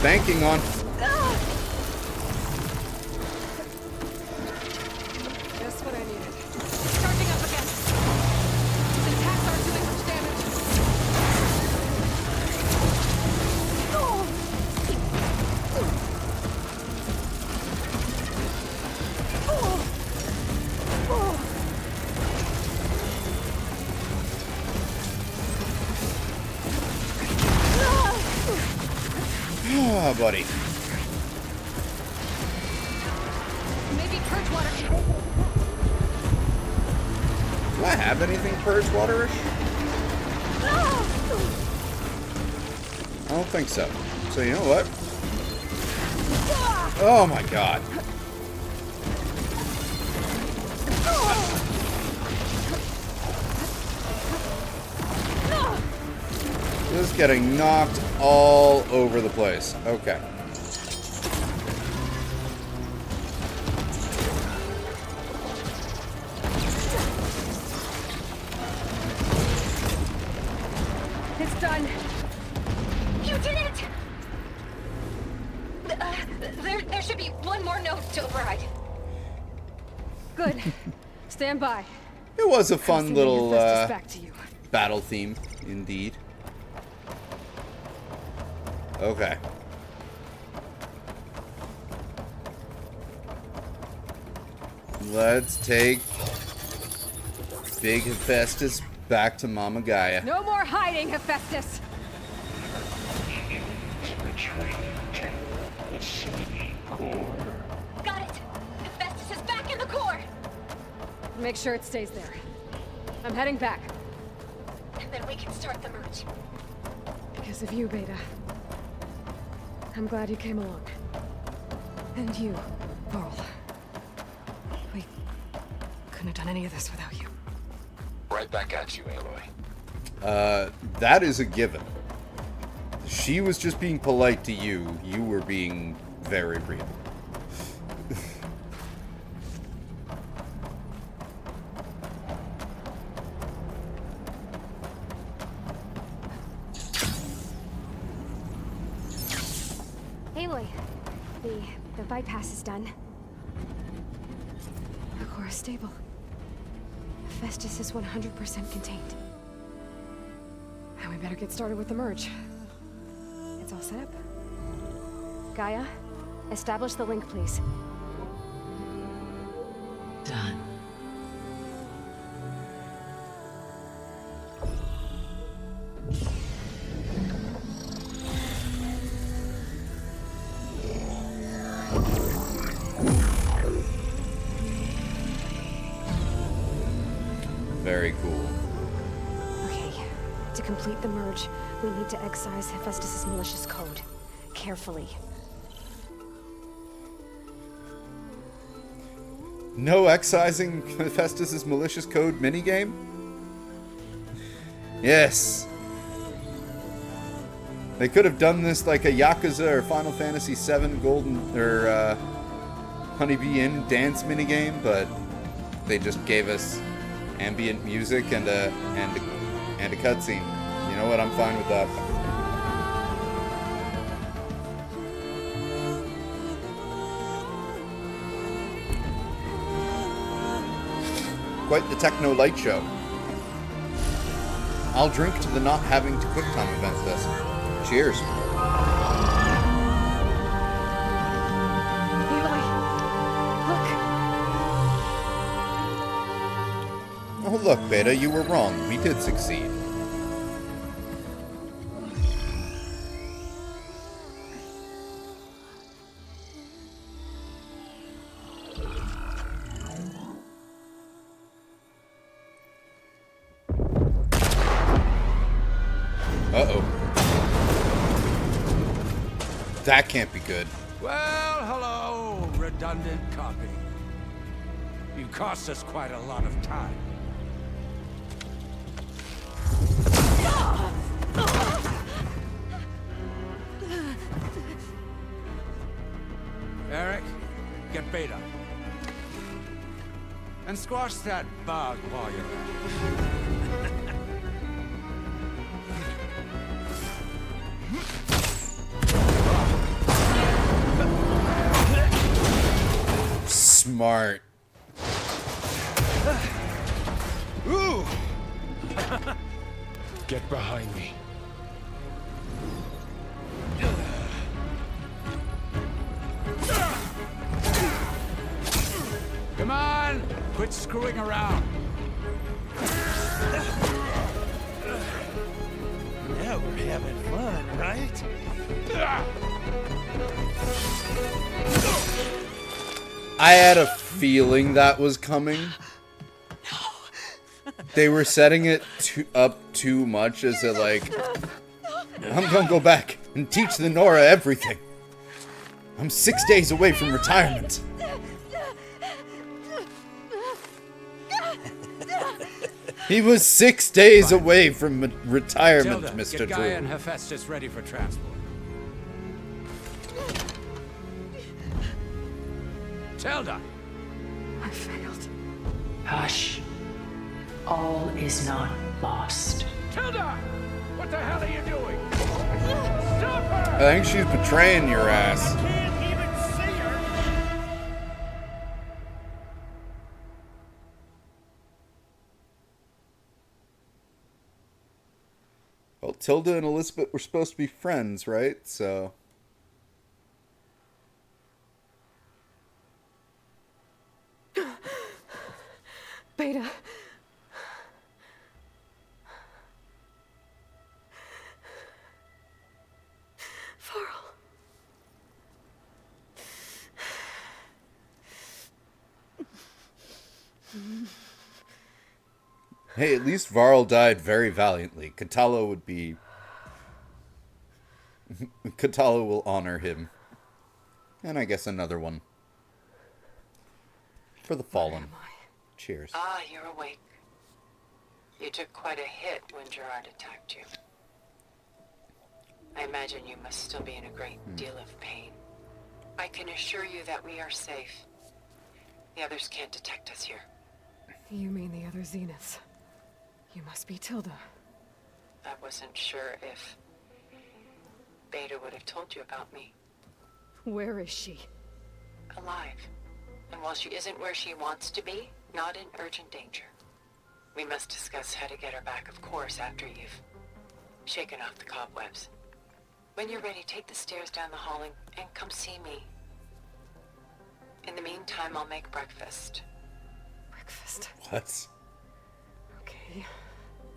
banking on. Just what I needed. Charging up again. The attacks aren't doing much damage. Ah, buddy. Maybe purge water. Do I have anything purge waterish? I don't think so. So you know what? Oh my god. Just getting knocked all over the place. Okay. It's done. You did it! There should be one more node to override. Good. Stand by. It was a fun Sending little Hephaestus back to you. battle theme, indeed. Okay. Let's take Big Hephaestus back to Mama Gaia. No more hiding, Hephaestus. Retreat to the Sony core. Got it! Hephaestus is back in the core! Make sure it stays there. I'm heading back. And then we can start the merge. Because of you, Beta. I'm glad you came along. And you, Laurel. We couldn't have done any of this without you. Right back at you, Aloy. That is a given. She was just being polite to you. You were being very real. Aloy, the bypass is done. The core is stable. Hephaestus is 100% contained. And we better get started with the merge. It's all set up. Gaia, establish the link, please. Done. Very cool. Okay, to complete the merge, we need to excise Hephaestus' malicious code. Carefully. No excising Hephaestus' malicious code minigame? Yes. They could have done this like a Yakuza or Final Fantasy VII Golden or Honeybee Inn dance minigame, but they just gave us ambient music and a cutscene. You know what? I'm fine with that. Quite the techno light show. I'll drink to the not having to QuickTime event this. Cheers. Aloy, look. Oh look, Beta, you were wrong. We did succeed. Uh-oh. That can't be good. Well, hello, redundant copy. You cost us quite a lot of time. Eric, get Beta. And squash that bug while you're at it. smart. Ooh! Get behind me. Come on! Quit screwing around. Now we're having fun, right? I had a feeling that was coming. They were setting it up too much as a like, I'm gonna go back and teach the Nora everything. I'm 6 days away from retirement. He was 6 days away from retirement, Tilda, Mr. get Gaia and Drew. Hephaestus ready for transport. Tilda! I failed. Hush. All is not lost. Tilda! What the hell are you doing? Stop her! I think she's betraying your ass. Can't even see her. Well, Tilda and Elizabeth were supposed to be friends, right? So... Beta. Varl. Hey, at least Varl died very valiantly. Katalo would be... Katalo will honor him. And I guess another one. For the fallen. Cheers. Ah, you're awake. You took quite a hit when Gerard attacked you. I imagine you must still be in a great deal of pain. I can assure you that we are safe. The others can't detect us here. You mean the other Zeniths? You must be Tilda. I wasn't sure if Beta would have told you about me. Where is she? Alive. And while she isn't where she wants to be, not in urgent danger. We must discuss how to get her back, of course, after you've shaken off the cobwebs. When you're ready, take the stairs down the hall and come see me. In the meantime, I'll make breakfast. Breakfast? What? Okay.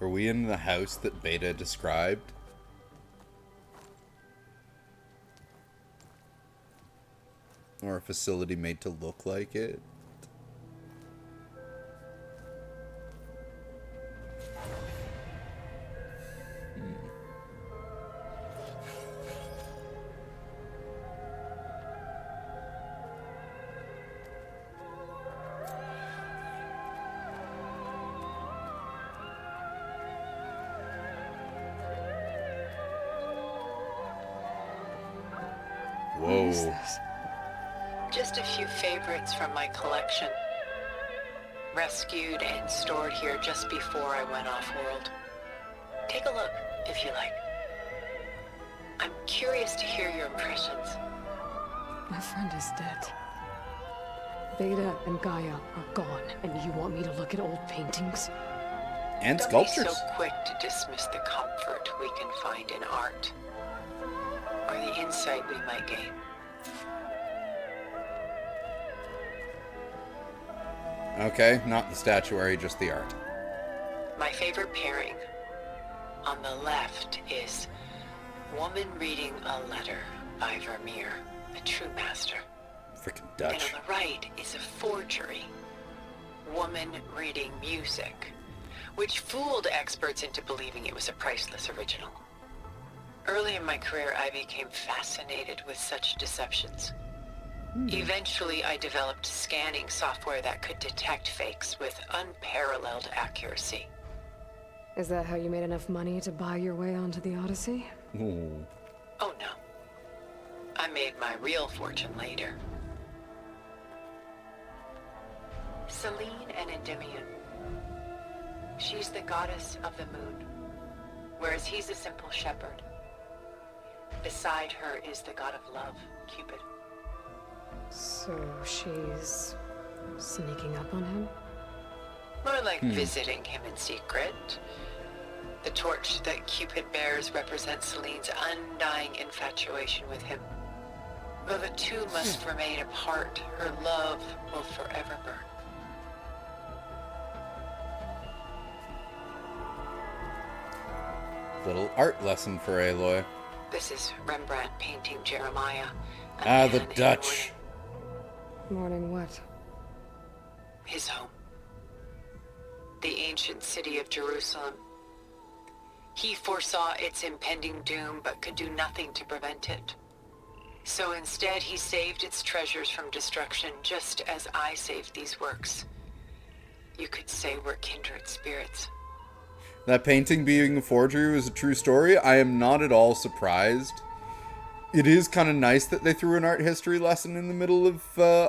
Are we in the house that Beta described? Or a facility made to look like it? What is this? Just a few favorites from my collection. Rescued and stored here just before I went off-world. Take a look, if you like. I'm curious to hear your impressions. My friend is dead. Beta and Gaia are gone, and you want me to look at old paintings? And Don't sculptures. be so quick to dismiss the comfort we can find in art. Or the insight we might gain. Okay, not the statuary, just the art. My favorite pairing. On the left is Woman Reading a Letter by Vermeer, a true master. Freaking And Dutch. on the right is a forgery. Woman Reading Music, which fooled experts into believing it was a priceless original. Early in my career, I became fascinated with such deceptions. Eventually, I developed scanning software that could detect fakes with unparalleled accuracy. Is that how you made enough money to buy your way onto the Odyssey? Ooh. Oh no. I made my real fortune later. Selene and Endymion. She's the goddess of the moon, whereas he's a simple shepherd. Beside her is the god of love, Cupid. So she's Sneaking up on him? More like visiting him in secret. The torch that Cupid bears represents Celine's undying infatuation with him. Though the two must remain apart, her love will forever burn. Little art lesson for Aloy. This is Rembrandt painting Jeremiah. The Dutch. Mourning what? His home. The ancient city of Jerusalem. He foresaw its impending doom, but could do nothing to prevent it. So instead, he saved its treasures from destruction, just as I saved these works. You could say we're kindred spirits. That painting being a forgery was a true story. I am not at all surprised. It is kind of nice that they threw an art history lesson in the middle of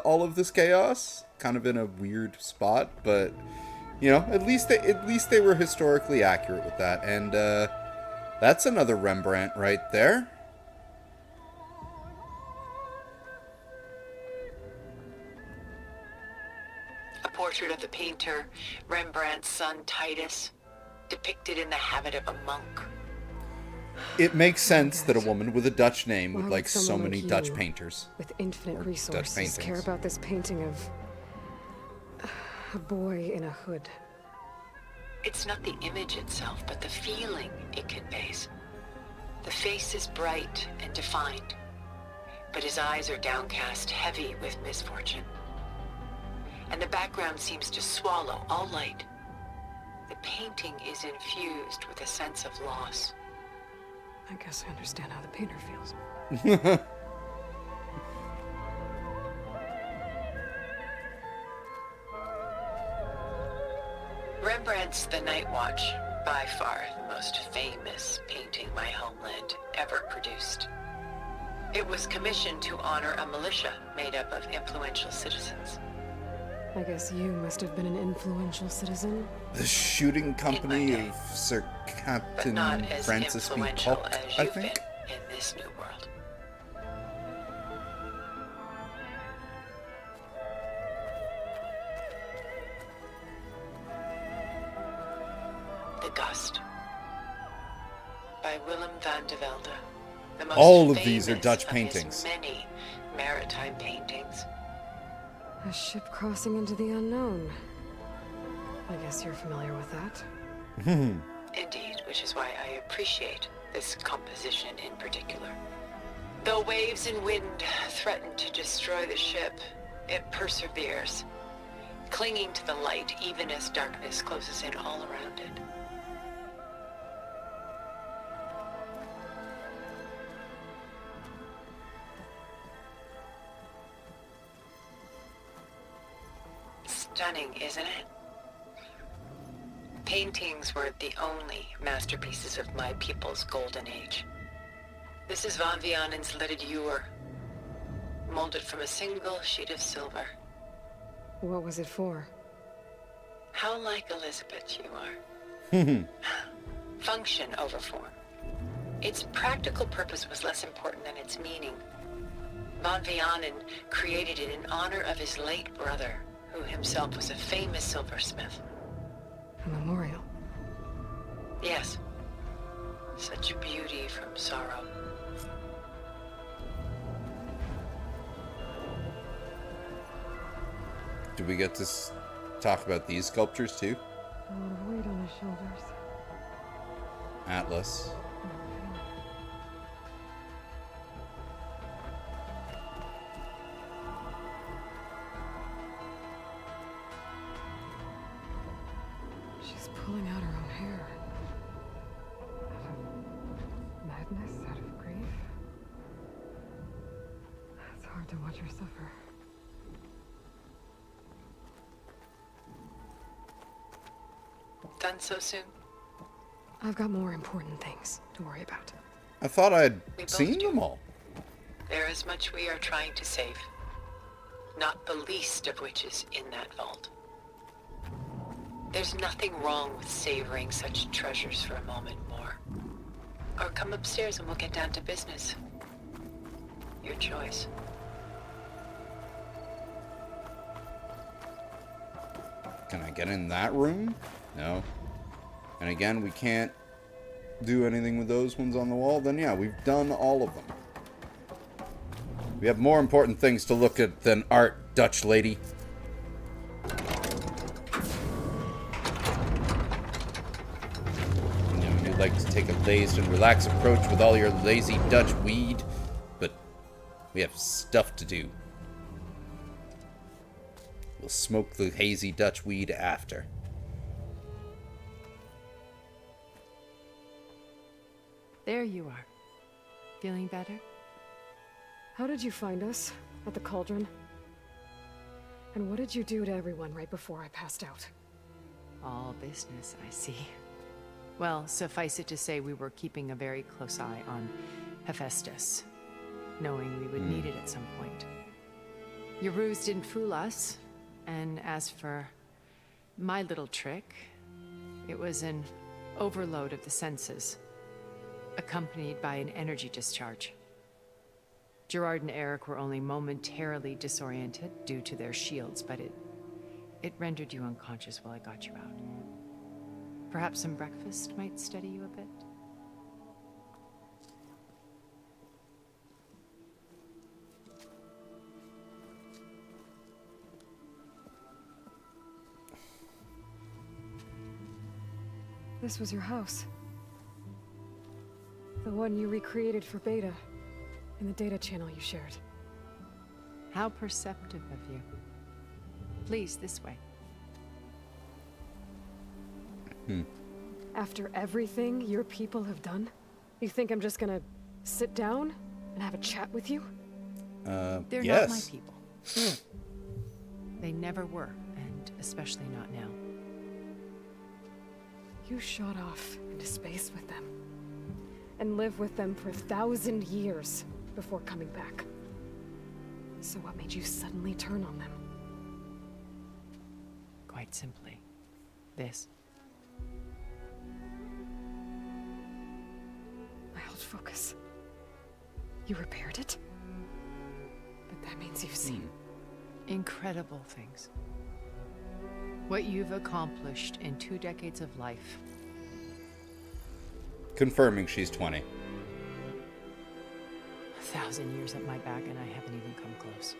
all of this chaos. Kind of in a weird spot, but you know, at least they were historically accurate with that. And that's another Rembrandt right there. A portrait of the painter, Rembrandt's son Titus, depicted in the habit of a monk. It makes sense that a woman with a Dutch name would Why like would so someone many like Dutch you, painters. with infinite Or Dutch resources, paintings. care about this painting of a boy in a hood. It's not the image itself, but the feeling it conveys. The face is bright and defined, but his eyes are downcast, heavy with misfortune. And the background seems to swallow all light. The painting is infused with a sense of loss. I guess I understand how the painter feels. Rembrandt's The Night Watch, by far the most famous painting my homeland ever produced. It was commissioned to honor a militia made up of influential citizens. I guess you must have been an influential citizen. The shooting company of Sir But Captain not as Francis B. influential Polk, as I you've been think. in this new world. The Gust, by Willem van de Velde. The most All of these are famous Dutch of paintings. his many maritime paintings. A ship crossing into the unknown. I guess you're familiar with that. Indeed, which is why I appreciate this composition in particular. Though waves and wind threaten to destroy the ship, it perseveres, clinging to the light even as darkness closes in all around it. Stunning, isn't it? Paintings were the only masterpieces of my people's golden age. This is Van Vianen's lidded ewer, molded from a single sheet of silver. What was it for? How like Elizabeth you are. Function over form. Its practical purpose was less important than its meaning. Van Vianen created it in honor of his late brother, who himself was a famous silversmith. A memorial. Yes. Such beauty from sorrow. Do we get to talk about these sculptures too? A lot of weight on his shoulders. Atlas. She's pulling out her own hair. Out of madness, out of grief. It's hard to watch her suffer. Done so soon? I've got more important things to worry about. I thought I'd We both seen do. them all. There is much we are trying to save. Not the least of which is in that vault. There's nothing wrong with savoring such treasures for a moment more. Or come upstairs and we'll get down to business. Your choice. Can I get in that room? No. And again, we can't do anything with those ones on the wall. Then yeah, we've done all of them. We have more important things to look at than art, Dutch lady. You'd like to take a dazed and relaxed approach with all your lazy Dutch weed, but we have stuff to do. We'll smoke the hazy Dutch weed after. There you are. Feeling better? How did you find us? At the cauldron? And what did you do to everyone right before I passed out? All business, I see. Well, suffice it to say we were keeping a very close eye on Hephaestus, knowing we would need it at some point. Your ruse didn't fool us, and as for my little trick, it was an overload of the senses, accompanied by an energy discharge. Gerard and Eric were only momentarily disoriented due to their shields, but it rendered you unconscious while I got you out. Perhaps some breakfast might steady you a bit? This was your house. The one you recreated for Beta, in the data channel you shared. How perceptive of you. Please, this way. After everything your people have done, you think I'm just gonna sit down and have a chat with you? They're yes. not my people. They never were, and especially not now. You shot off into space with them, and lived with them for 1,000 years before coming back. So what made you suddenly turn on them? Quite simply, this. My old focus. You repaired it? But that means you've seen... Incredible things. What you've accomplished in 2 decades of life. Confirming she's 20. 1,000 years at my back and I haven't even come close.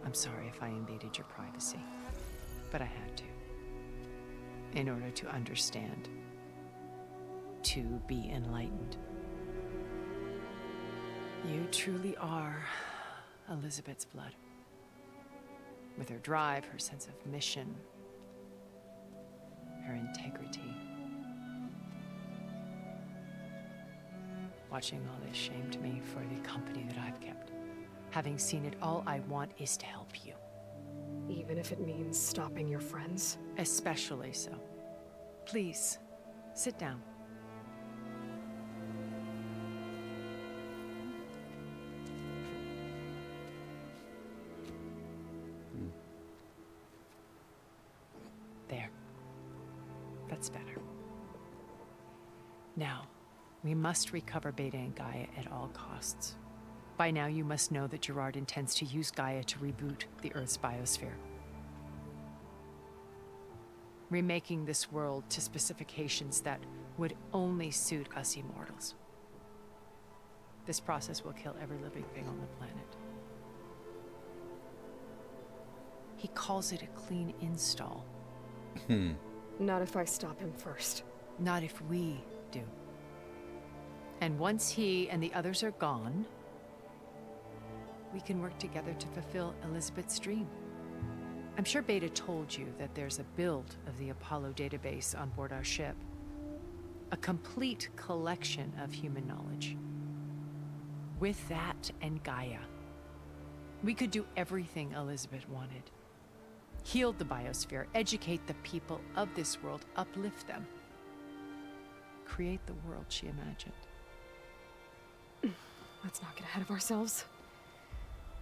I'm sorry if I invaded your privacy, but I had to. In order to understand. To be enlightened. You truly are Elizabeth's blood. With her drive, her sense of mission, her integrity. Watching all this shamed me for the company that I've kept. Having seen it, all I want is to help you. Even if it means stopping your friends? Especially so. Please, sit down. There. That's better. Now, we must recover Beta and Gaia at all costs. By now, you must know that Gerard intends to use Gaia to reboot the Earth's biosphere. Remaking this world to specifications that would only suit us immortals. This process will kill every living thing on the planet. He calls it a clean install. Not if I stop him first. Not if we do. And once he and the others are gone, we can work together to fulfill Elizabeth's dream. I'm sure Beta told you that there's a build of the Apollo database on board our ship. A complete collection of human knowledge. With that and Gaia, we could do everything Elizabeth wanted. Heal the biosphere, educate the people of this world, uplift them. Create the world she imagined. Let's not get ahead of ourselves.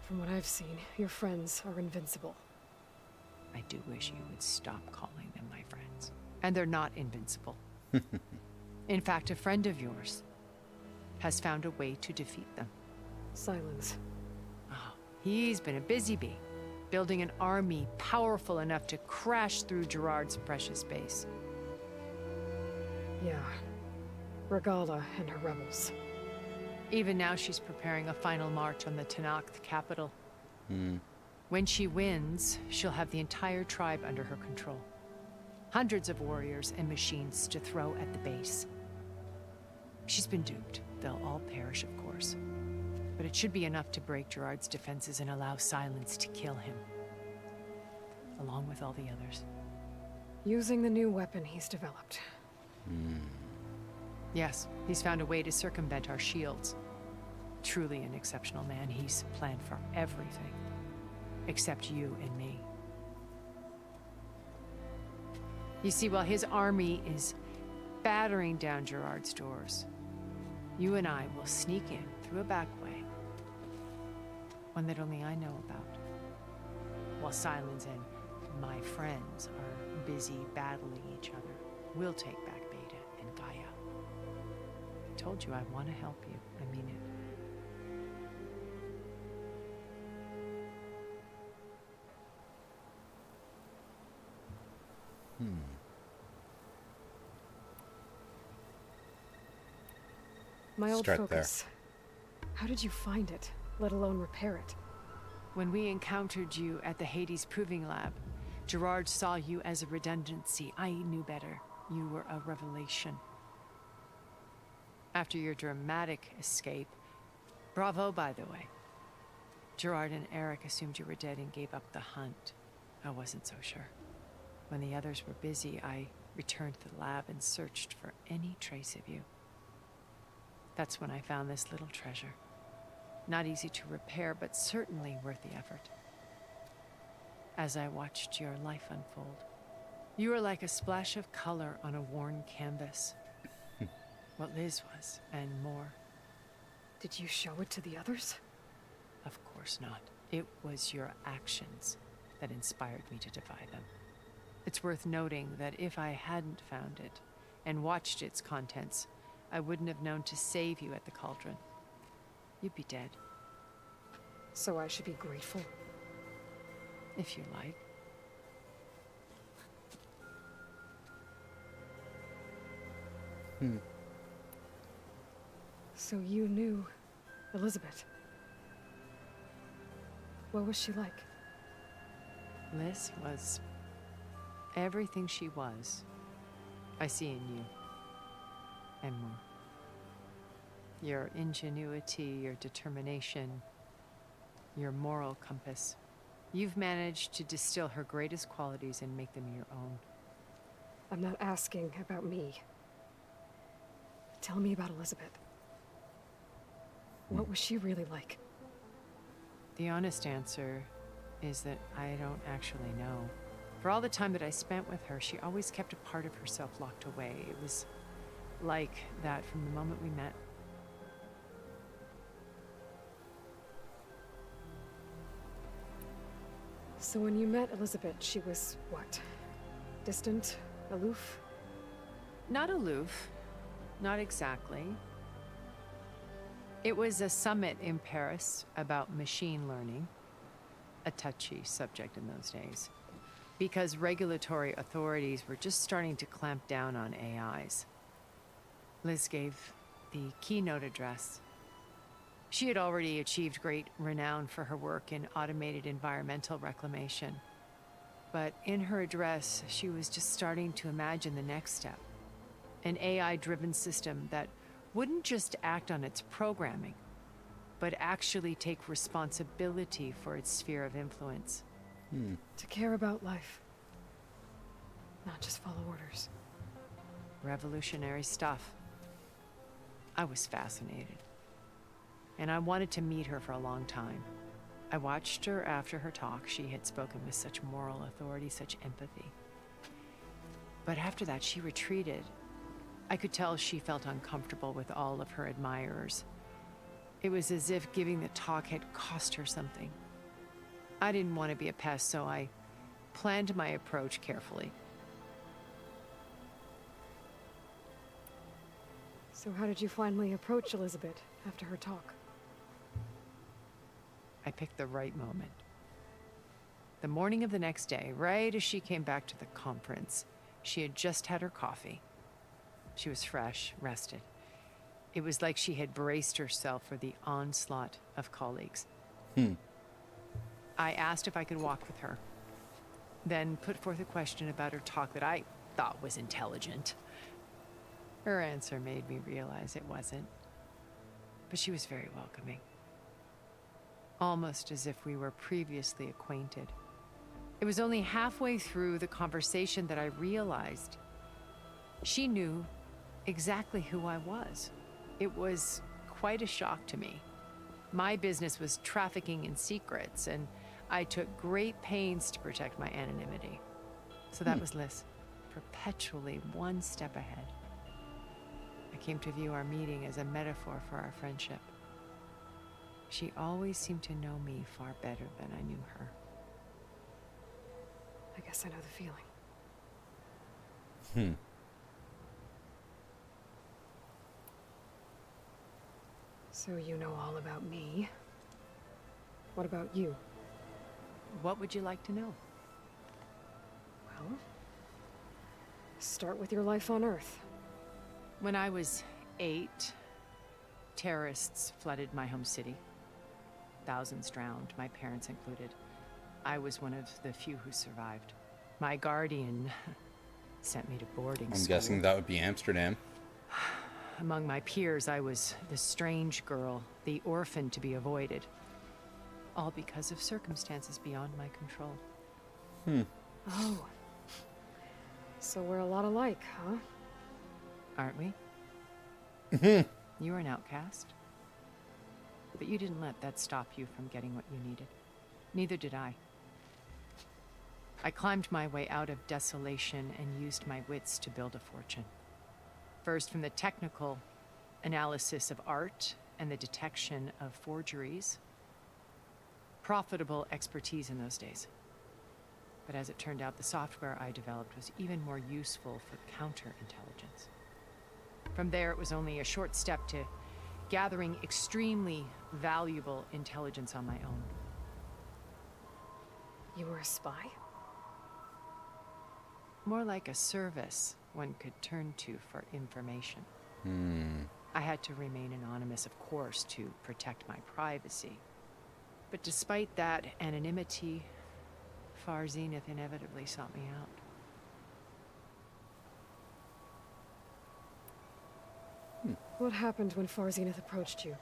From what I've seen, your friends are invincible. I do wish you would stop calling them my friends. And they're not invincible. In fact, a friend of yours has found a way to defeat them. Silence. Oh, He's been a busy bee, building an army powerful enough to crash through Gerard's precious base. Yeah. Regala and her rebels. Even now, she's preparing a final march on the Tenakth capital. When she wins, she'll have the entire tribe under her control. Hundreds of warriors and machines to throw at the base. She's been duped. They'll all perish, of course. But it should be enough to break Gerard's defenses and allow Silence to kill him. Along with all the others. Using the new weapon he's developed. Yes, he's found a way to circumvent our shields. Truly an exceptional man. He's planned for everything. Except you and me. You see, while his army is battering down Gerard's doors, you and I will sneak in through a back way. One that only I know about. While Silence and my friends are busy battling each other, we'll take back Beta and Gaia. I told you I want to help you. I mean it. My old Start focus. How did you find it, let alone repair it? When we encountered you at the Hades Proving Lab, Gerard saw you as a redundancy. I knew better. You were a revelation. After your dramatic escape, bravo, by the way. Gerard and Eric assumed you were dead and gave up the hunt. I wasn't so sure. When the others were busy, I returned to the lab and searched for any trace of you. That's when I found this little treasure. Not easy to repair, but certainly worth the effort. As I watched your life unfold, you were like a splash of color on a worn canvas. What Liz was, and more. Did you show it to the others? Of course not. It was your actions that inspired me to defy them. It's worth noting that if I hadn't found it and watched its contents, I wouldn't have known to save you at the cauldron. You'd be dead. So I should be grateful? If you like. So you knew Elizabeth. What was she like? Liz was everything she was. I see in you. And more. Your ingenuity, your determination, your moral compass. You've managed to distill her greatest qualities and make them your own. I'm not asking about me. Tell me about Elizabeth. What was she really like? The honest answer is that I don't actually know. For all the time that I spent with her, she always kept a part of herself locked away. It was like that from the moment we met. So when you met Elizabeth, she was what? Distant? Aloof? Not aloof. Not exactly. It was a summit in Paris about machine learning. A touchy subject in those days. Because regulatory authorities were just starting to clamp down on AIs. Liz gave the keynote address. She had already achieved great renown for her work in automated environmental reclamation. But in her address, she was just starting to imagine the next step. An AI-driven system that wouldn't just act on its programming, but actually take responsibility for its sphere of influence. To care about life. Not just follow orders. Revolutionary stuff. I was fascinated. And I wanted to meet her for a long time. I watched her after her talk. She had spoken with such moral authority, such empathy. But after that, she retreated. I could tell she felt uncomfortable with all of her admirers. It was as if giving the talk had cost her something. I didn't want to be a pest, so I planned my approach carefully. So how did you finally approach Elizabeth after her talk? I picked the right moment. The morning of the next day, right as she came back to the conference, she had just had her coffee. She was fresh, rested. It was like she had braced herself for the onslaught of colleagues. I asked if I could walk with her, then put forth a question about her talk that I thought was intelligent. Her answer made me realize it wasn't, but she was very welcoming. Almost as if we were previously acquainted. It was only halfway through the conversation that I realized she knew exactly who I was. It was quite a shock to me. My business was trafficking in secrets, and I took great pains to protect my anonymity. So that was Liz, perpetually one step ahead. I came to view our meeting as a metaphor for our friendship. She always seemed to know me far better than I knew her. I guess I know the feeling. So you know all about me. What about you? What would you like to know? Well, start with your life on Earth. When I was 8, terrorists flooded my home city. Thousands drowned, my parents included. I was one of the few who survived. My guardian sent me to boarding school. I'm guessing that would be Amsterdam. Among my peers, I was the strange girl, the orphan to be avoided. All because of circumstances beyond my control. Oh. So we're a lot alike, huh? Aren't we? You were an outcast. But you didn't let that stop you from getting what you needed. Neither did I. I climbed my way out of desolation and used my wits to build a fortune. First, from the technical analysis of art and the detection of forgeries. Profitable expertise in those days. But as it turned out, the software I developed was even more useful for counterintelligence. From there, it was only a short step to gathering extremely valuable intelligence on my own. You were a spy? More like a service one could turn to for information. I had to remain anonymous, of course, to protect my privacy. But despite that anonymity, Far Zenith inevitably sought me out. What happened when Far Zenith approached you?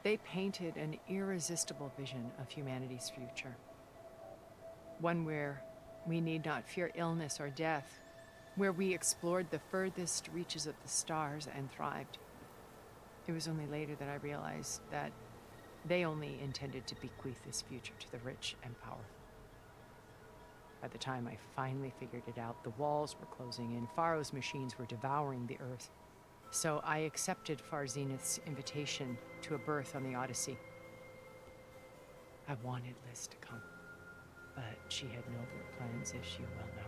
They painted an irresistible vision of humanity's future. One where we need not fear illness or death, where we explored the furthest reaches of the stars and thrived. It was only later that I realized that they only intended to bequeath this future to the rich and powerful. By the time I finally figured it out, the walls were closing in, Pharaoh's machines were devouring the Earth. So I accepted Far Zenith's invitation to a berth on the Odyssey. I wanted Liz to come, but she had nobler plans, as you well know.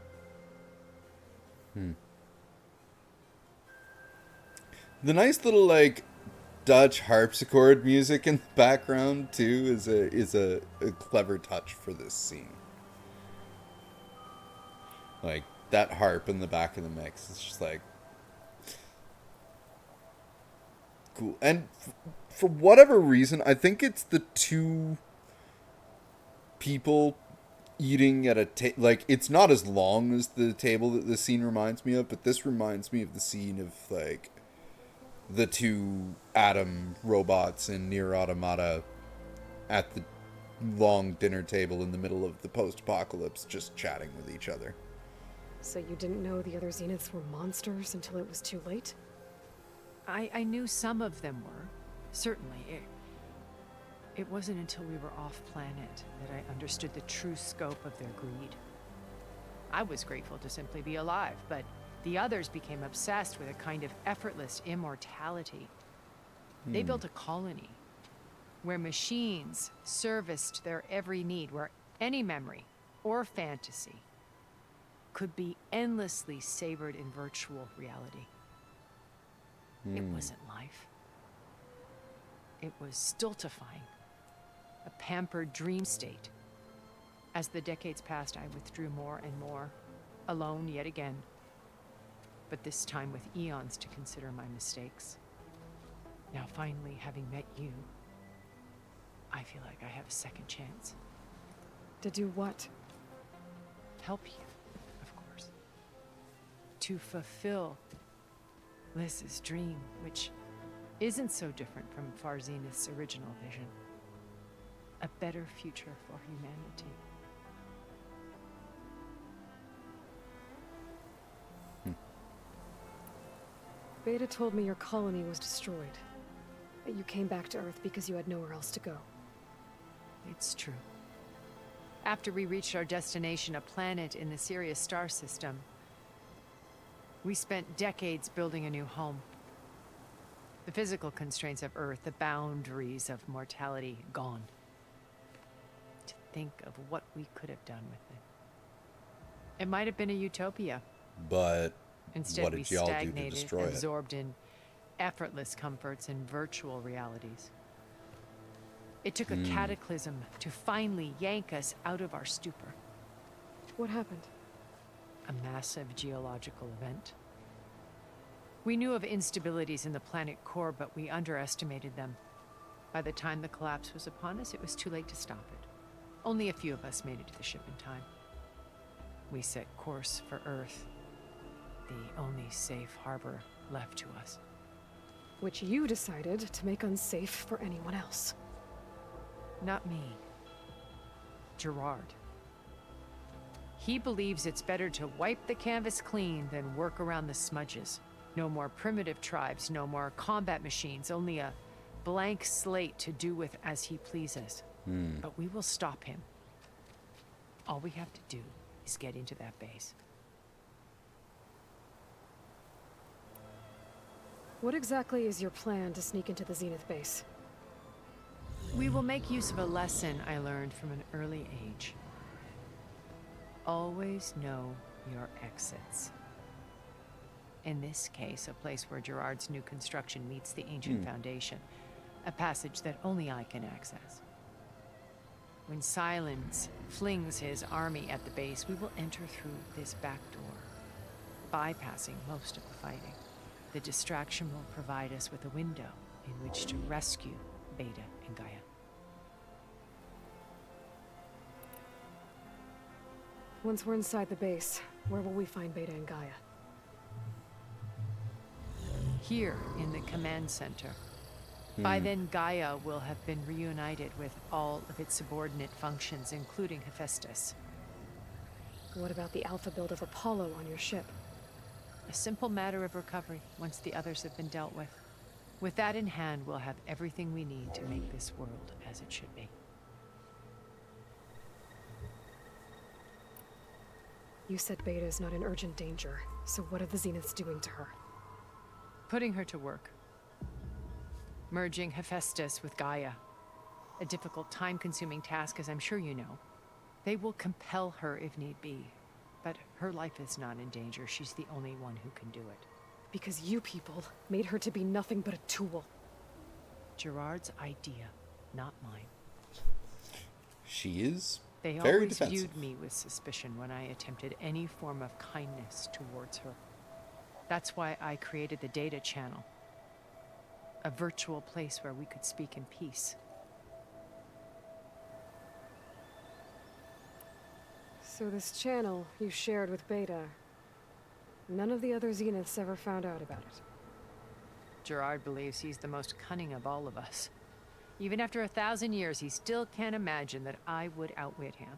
The nice little, like, Dutch harpsichord music in the background, too, is a clever touch for this scene. Like, that harp in the back of the mix, it's just like... cool. And for whatever reason, I think it's the two people eating at a table. Like, it's not as long as the table that this scene reminds me of, but this reminds me of the scene of, like, the two Atom robots in Nier Automata at the long dinner table in the middle of the post-apocalypse, just chatting with each other. So you didn't know the other Zeniths were monsters until it was too late? I knew some of them were, certainly. It wasn't until we were off-planet that I understood the true scope of their greed. I was grateful to simply be alive, but the others became obsessed with a kind of effortless immortality. They built a colony where machines serviced their every need, where any memory or fantasy could be endlessly savored in virtual reality. It wasn't life. It was stultifying. a pampered dream state. As the decades passed, I withdrew more and more, alone yet again, but this time with eons to consider my mistakes. Now finally, having met you, I feel like I have a second chance. To do what? Help you, of course. To fulfill Liz's dream, which isn't so different from Farzenith's original vision. A better future for humanity. Beta told me your colony was destroyed. That you came back to Earth because you had nowhere else to go. It's true. After we reached our destination, a planet in the Sirius star system, we spent decades building a new home. The physical constraints of Earth, the boundaries of mortality, gone. To think of what we could have done with it. It might have been a utopia. But instead, what did y'all do to destroy it? Absorbed in effortless comforts and virtual realities. It took a cataclysm to finally yank us out of our stupor. What happened? A massive geological event. We knew of instabilities in the planet core, but we underestimated them. By the time the collapse was upon us, it was too late to stop it. Only a few of us made it to the ship in time. We set course for Earth, the only safe harbor left to us. Which you decided to make unsafe for anyone else. Not me. Gerard. He believes it's better to wipe the canvas clean than work around the smudges. No more primitive tribes, no more combat machines, only a blank slate to do with as he pleases. But we will stop him. All we have to do is get into that base. What exactly is your plan to sneak into the Zenith base? We will make use of a lesson I learned from an early age. Always know your exits. In this case, a place where Gerard's new construction meets the ancient foundation. A passage that only I can access. When Silence flings his army at the base, we will enter through this back door, bypassing most of the fighting. The distraction will provide us with a window in which to rescue Beta and Gaia. Once we're inside the base, where will we find Beta and Gaia? Here in the command center. By then, Gaia will have been reunited with all of its subordinate functions, including Hephaestus. What about the alpha build of Apollo on your ship? A simple matter of recovery once the others have been dealt with. With that in hand, we'll have everything we need to make this world as it should be. You said Beta is not in urgent danger, so what are the Zeniths doing to her? Putting her to work. Merging Hephaestus with Gaia. A difficult, time-consuming task, as I'm sure you know. They will compel her if need be. But her life is not in danger. She's the only one who can do it. Because you people made her to be nothing but a tool. Gerard's idea, not mine. She is They very always defensive. viewed me with suspicion when I attempted any form of kindness towards her. That's why I created the data channel. A virtual place where we could speak in peace. So this channel you shared with Beta, none of the other Zeniths ever found out about it. Gerard believes he's the most cunning of all of us. Even after 1,000 years, he still can't imagine that I would outwit him.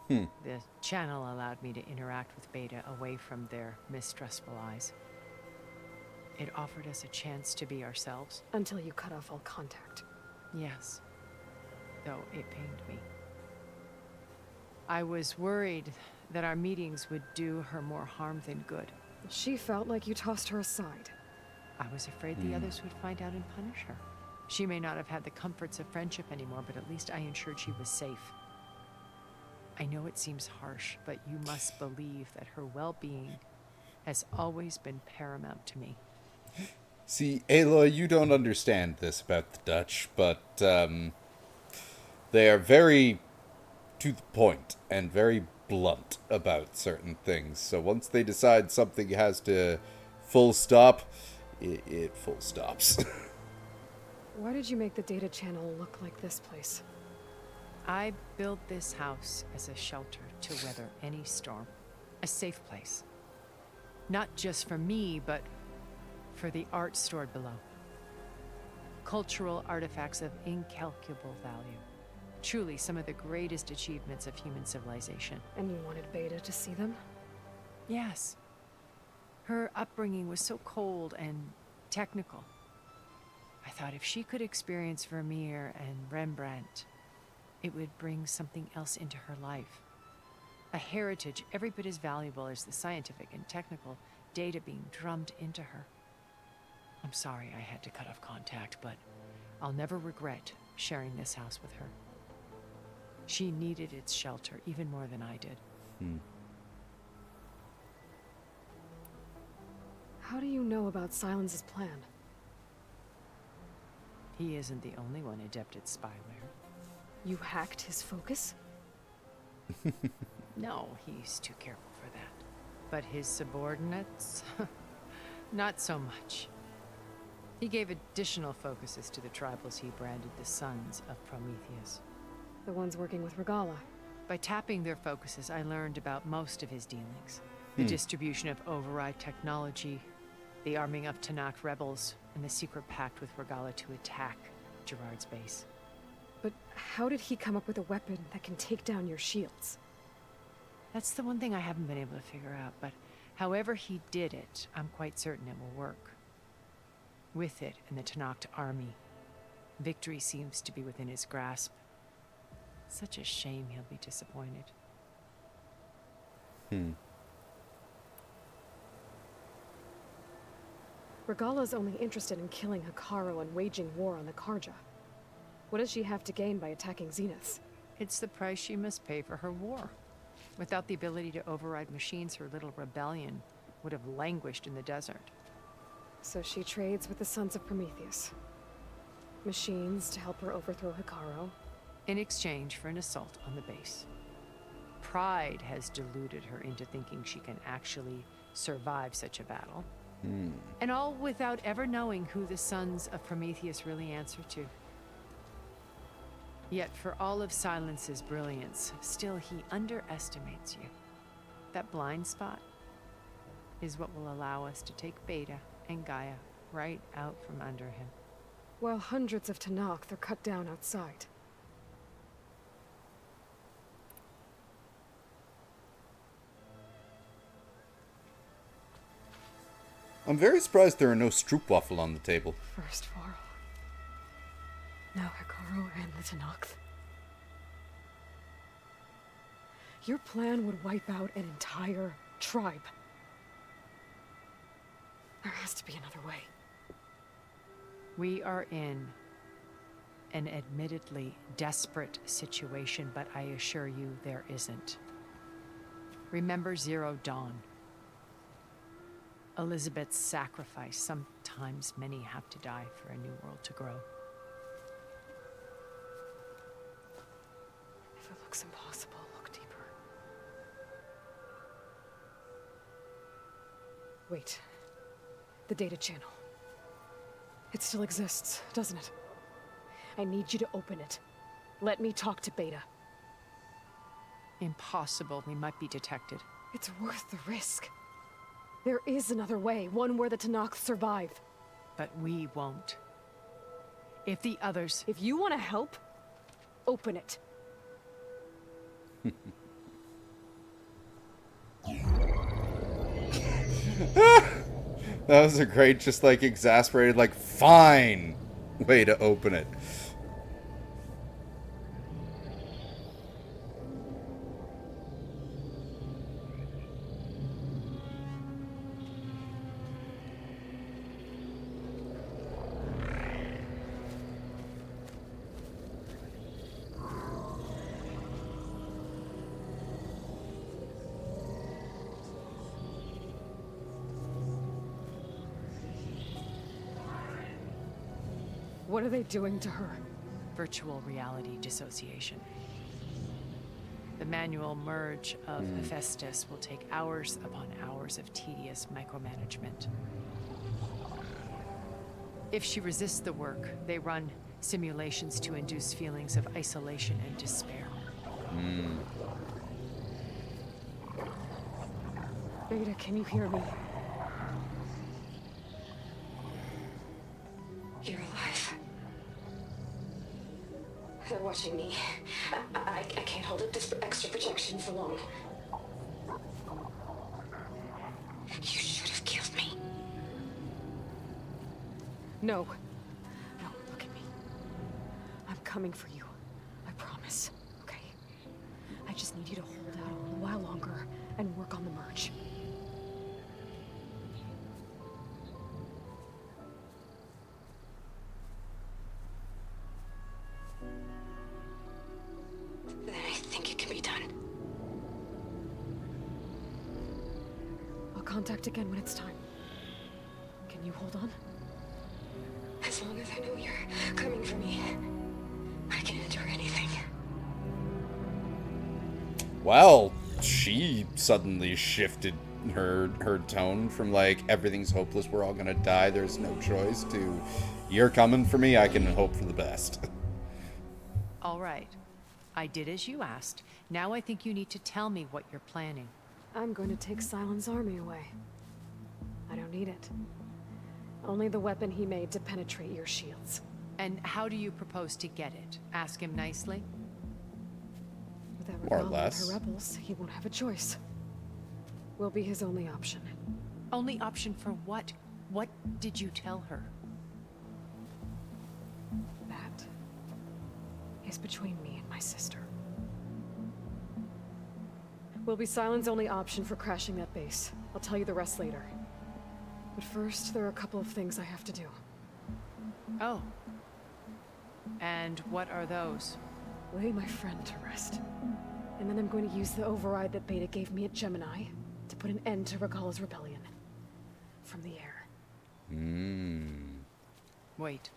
The channel allowed me to interact with Beta away from their mistrustful eyes. It offered us a chance to be ourselves. Until you cut off all contact. Yes. Though it pained me. I was worried that our meetings would do her more harm than good. She felt like you tossed her aside. I was afraid the others would find out and punish her. She may not have had the comforts of friendship anymore, but at least I ensured she was safe. I know it seems harsh, but you must believe that her well-being has always been paramount to me. See, Aloy, you don't understand this about the Dutch, but They are very to the point and very blunt about certain things. So once they decide something has to full stop, it full stops. Why did you make the data channel look like this place? I built this house as a shelter to weather any storm. A safe place. Not just for me, but for the art stored below. Cultural artifacts of incalculable value. Truly some of the greatest achievements of human civilization. And you wanted Beta to see them? Yes. Her upbringing was so cold and technical. I thought if she could experience Vermeer and Rembrandt, it would bring something else into her life. A heritage every bit as valuable as the scientific and technical data being drummed into her. I'm sorry I had to cut off contact, but I'll never regret sharing this house with her. She needed its shelter even more than I did. How do you know about Silence's plan? He isn't the only one adept at spyware. You hacked his focus? No, he's too careful for that. But his subordinates? Not so much. He gave additional focuses to the tribals he branded the Sons of Prometheus. The ones working with Regalla. By tapping their focuses, I learned about most of his dealings. The distribution of override technology, the arming of Tanakh rebels, and the secret pact with Regalla to attack Gerard's base. But how did he come up with a weapon that can take down your shields? That's the one thing I haven't been able to figure out, but however he did it, I'm quite certain it will work. With it and the Tanakh army, victory seems to be within his grasp. Such a shame he'll be disappointed. Regalla's only interested in killing Hekarro and waging war on the Karja. What does she have to gain by attacking Zeniths? It's the price she must pay for her war. Without the ability to override machines, her little rebellion would have languished in the desert. So she trades with the Sons of Prometheus. Machines to help her overthrow Hekarro. In exchange for an assault on the base. Pride has deluded her into thinking she can actually survive such a battle. And all without ever knowing who the Sons of Prometheus really answer to. Yet for all of Silence's brilliance, still he underestimates you. That blind spot is what will allow us to take Beta and Gaia right out from under him. While hundreds of Tanakh are cut down outside. I'm very surprised there are no Stroopwafel on the table. First Varl. Now Hekarro and the Tanakh. Your plan would wipe out an entire tribe. There has to be another way. We are in an admittedly desperate situation, but I assure you there isn't. Remember Zero Dawn. Elizabeth's sacrifice. Sometimes many have to die for a new world to grow. If it looks impossible, look deeper. Wait. The data channel. It still exists, doesn't it? I need you to open it. Let me talk to Beta. Impossible. We might be detected. It's worth the risk. There is another way, one where the Tanakh survive. But we won't. If the others... If you want to help, open it. That was a great, just like exasperated, like, fine way to open it. What are they doing to her? virtual reality dissociation. The manual merge of Hephaestus will take hours upon hours of tedious micromanagement. If she resists the work, they run simulations to induce feelings of isolation and despair. Beta, can you hear me? You're alive. They're watching me. I can't hold up this extra protection for long. You should have killed me. No. No, look at me. I'm coming for you. I promise. Okay? I just need you to hold out a little while longer and work on the merge. Then I think it can be done. I'll contact again when it's time. Can you hold on? As long as I know you're coming for me, I can endure anything. Well, she suddenly shifted her tone from like, everything's hopeless, we're all gonna die, there's no choice, to you're coming for me, I can hope for the best. All right. I did as you asked. Now I think you need to tell me what you're planning. I'm going to take Silent's army away. I don't need it. Only the weapon he made to penetrate your shields. And how do you propose to get it? Ask him nicely? Without More or Guerilla and less. her rebels, he won't have a choice. We'll be his only option. Only option for what? What did you tell her? That is between me and my sister. Will be Silent's only option for crashing that base. I'll tell you the rest later. But first, there are a couple of things I have to do. Oh. And what are those? Lay my friend to rest. And then I'm going to use the override that Beta gave me at Gemini to put an end to Regalla's rebellion. From the air. Wait.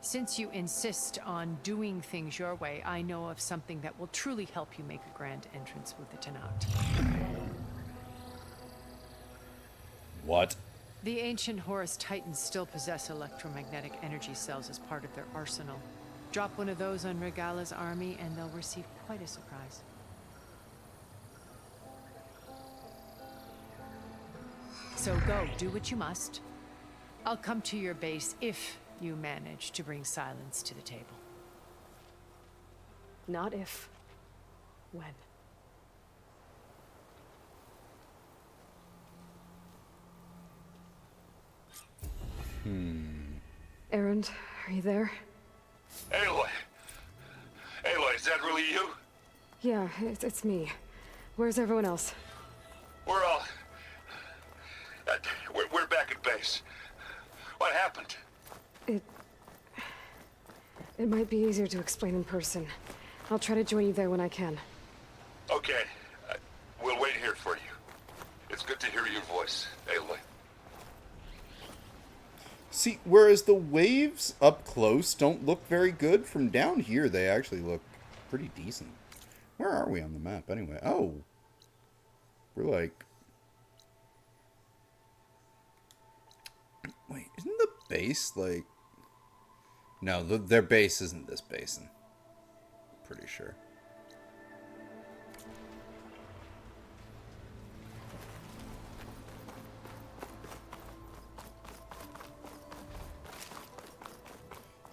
Since you insist on doing things your way, I know of something that will truly help you make a grand entrance with the Tenat. What? The ancient Horus Titans still possess electromagnetic energy cells as part of their arsenal. Drop one of those on Regalla's army and they'll receive quite a surprise. So go, do what you must. I'll come to your base if you manage to bring Silence to the table. Not if. When. Erend, are you there? Aloy! Aloy, is that really you? Yeah, it's me. Where's everyone else? We're all... we're back at base. What happened? It might be easier to explain in person. I'll try to join you there when I can. Okay. We'll wait here for you. It's good to hear your voice, Aloy. See, whereas the waves up close don't look very good, from down here they actually look pretty decent. Where are we on the map anyway? Oh. We're like... Wait, isn't the base like... No, their base isn't this basin. Pretty sure.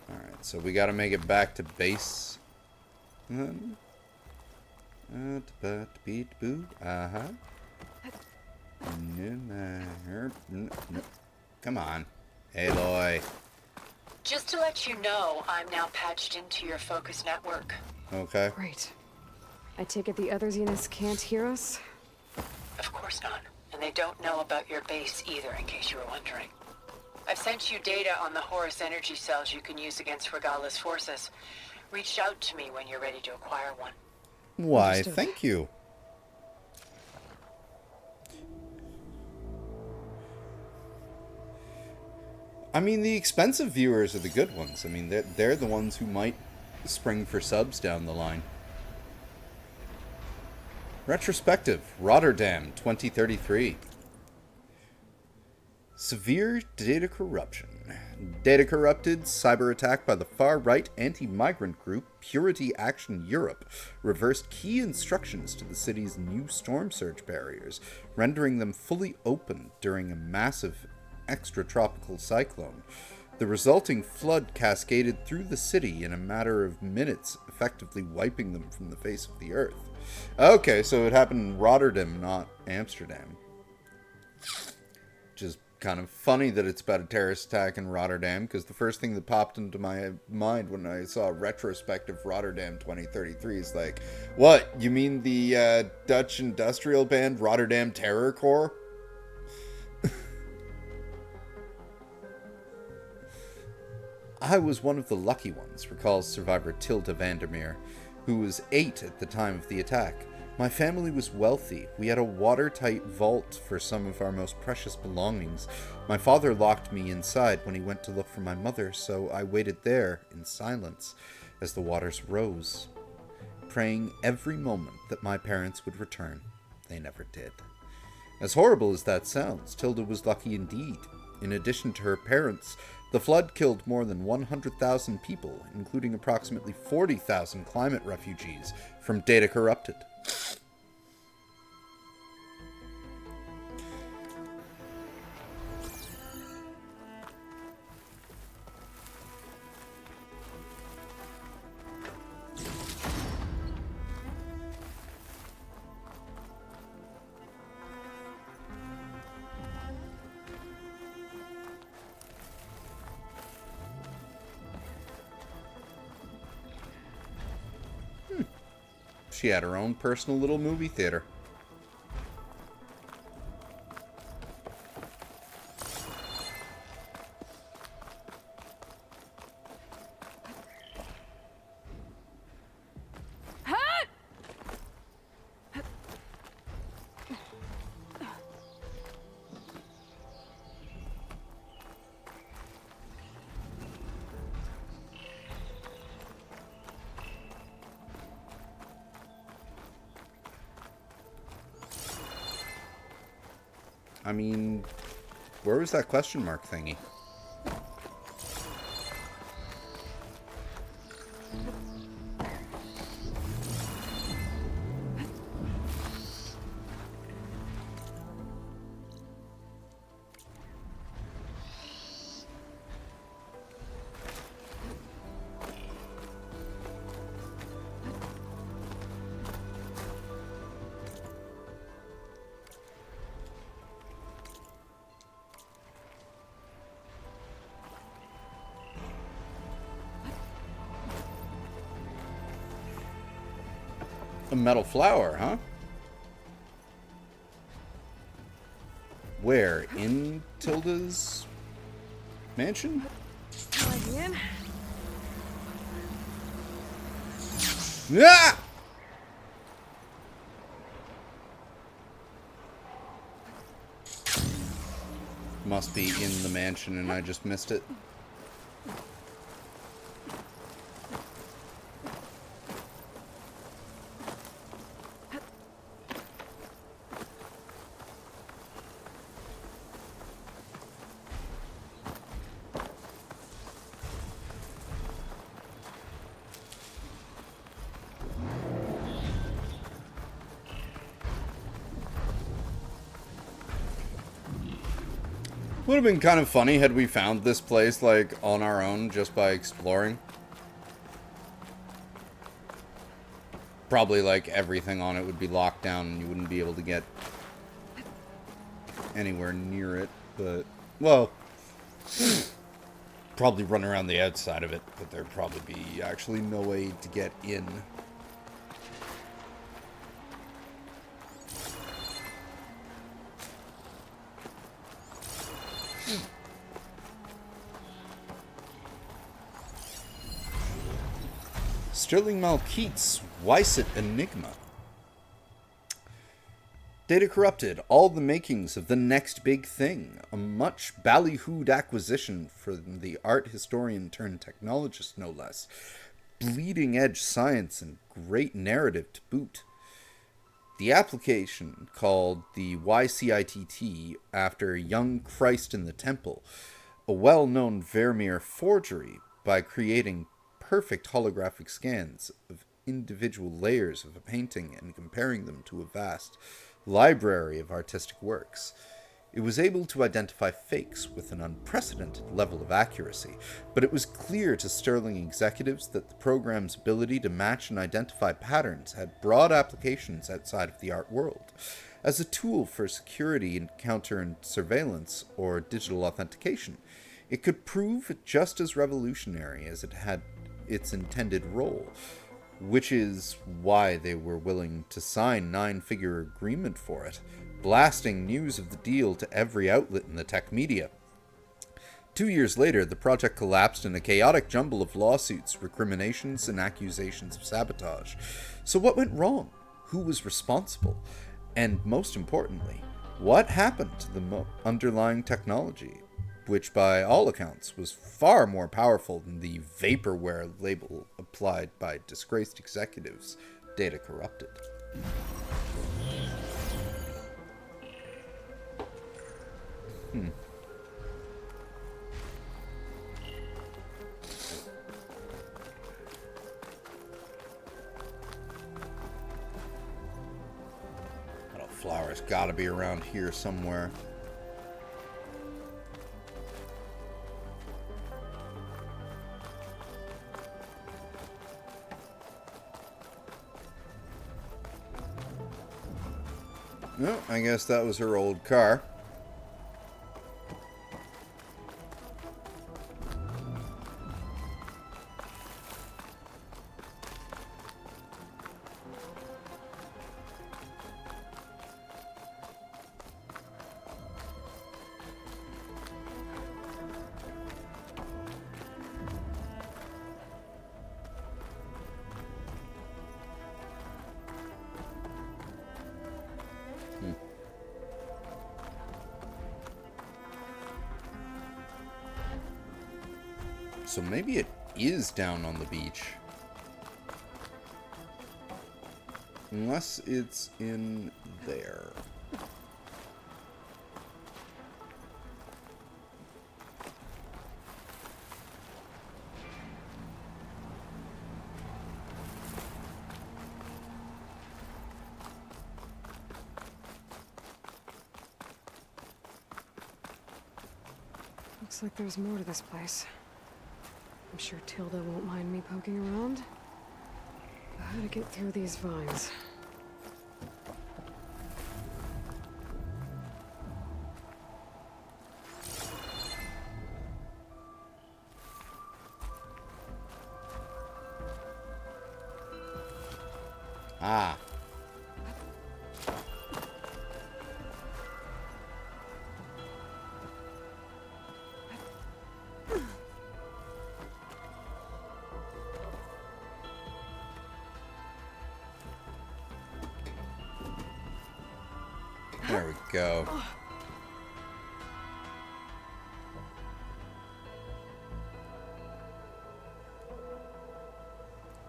Alright, so we gotta make it back to base. Come on. Aloy. Just to let you know, I'm now patched into your focus network. Okay. Great. I take it the other Zeniths can't hear us? Of course not. And they don't know about your base either, in case you were wondering. I've sent you data on the Horus energy cells you can use against Regalla's forces. Reach out to me when you're ready to acquire one. Why, Understood. thank you. I mean, the expensive viewers are the good ones. I mean, they're the ones who might spring for subs down the line. Retrospective, Rotterdam, 2033. Severe data corruption. Data corrupted, cyber attack by the far-right anti-migrant group Purity Action Europe reversed key instructions to the city's new storm surge barriers, rendering them fully open during a massive extratropical cyclone. The resulting flood cascaded through the city in a matter of minutes, effectively wiping them from the face of the earth. Okay, so it happened in Rotterdam, not Amsterdam. Which is kind of funny that it's about a terrorist attack in Rotterdam, because the first thing that popped into my mind when I saw retrospective Rotterdam 2033 is like, what, you mean the Dutch industrial band Rotterdam Terror Corps? I was one of the lucky ones, recalls survivor Tilda Vandermeer, who was 8 at the time of the attack. My family was wealthy. We had a watertight vault for some of our most precious belongings. My father locked me inside when he went to look for my mother, so I waited there in silence as the waters rose, praying every moment that my parents would return. They never did. As horrible as that sounds, Tilda was lucky indeed. In addition to her parents, the flood killed more than 100,000 people, including approximately 40,000 climate refugees from data corrupted. She had her own personal little movie theater. I mean, where was that question mark thingy? A metal flower, huh? Where? In Tilda's mansion? Ah! Must be in the mansion and I just missed it. Would have been kind of funny had we found this place, like, on our own just by exploring. Probably, like, everything on it would be locked down and you wouldn't be able to get anywhere near it, but, well, probably run around the outside of it, but there'd probably be actually no way to get in. Sterling Malkeats, Wyset Enigma. Data corrupted, all the makings of the next big thing, a much ballyhooed acquisition from the art historian turned technologist, no less. Bleeding edge science and great narrative to boot. The application, called the YCITT after Young Christ in the Temple, a well-known Vermeer forgery by creating perfect holographic scans of individual layers of a painting and comparing them to a vast library of artistic works. It was able to identify fakes with an unprecedented level of accuracy, but it was clear to Sterling executives that the program's ability to match and identify patterns had broad applications outside of the art world. As a tool for security and counter surveillance or digital authentication, it could prove just as revolutionary as it had its intended role, which is why they were willing to sign 9-figure agreement for it, blasting news of the deal to every outlet in the tech media. 2 years later, the project collapsed in a chaotic jumble of lawsuits, recriminations, and accusations of sabotage. So what went wrong? Who was responsible? And most importantly, what happened to the underlying technology, which by all accounts was far more powerful than the vaporware label applied by disgraced executives, Data corrupted. That flower's gotta be around here somewhere. No, I guess that was her old car. So maybe it is down on the beach. Unless it's in there. Looks like there's more to this place. I'm sure Tilda won't mind me poking around. But how to get through these vines? Ah. There we go.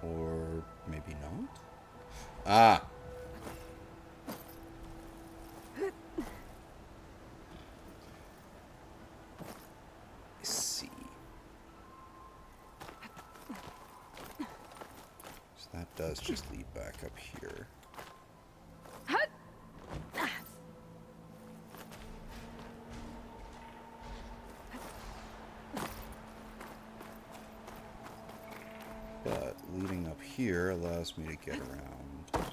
Or maybe not? Ah. I see. So that does just lead back up here. But leading up here allows me to get around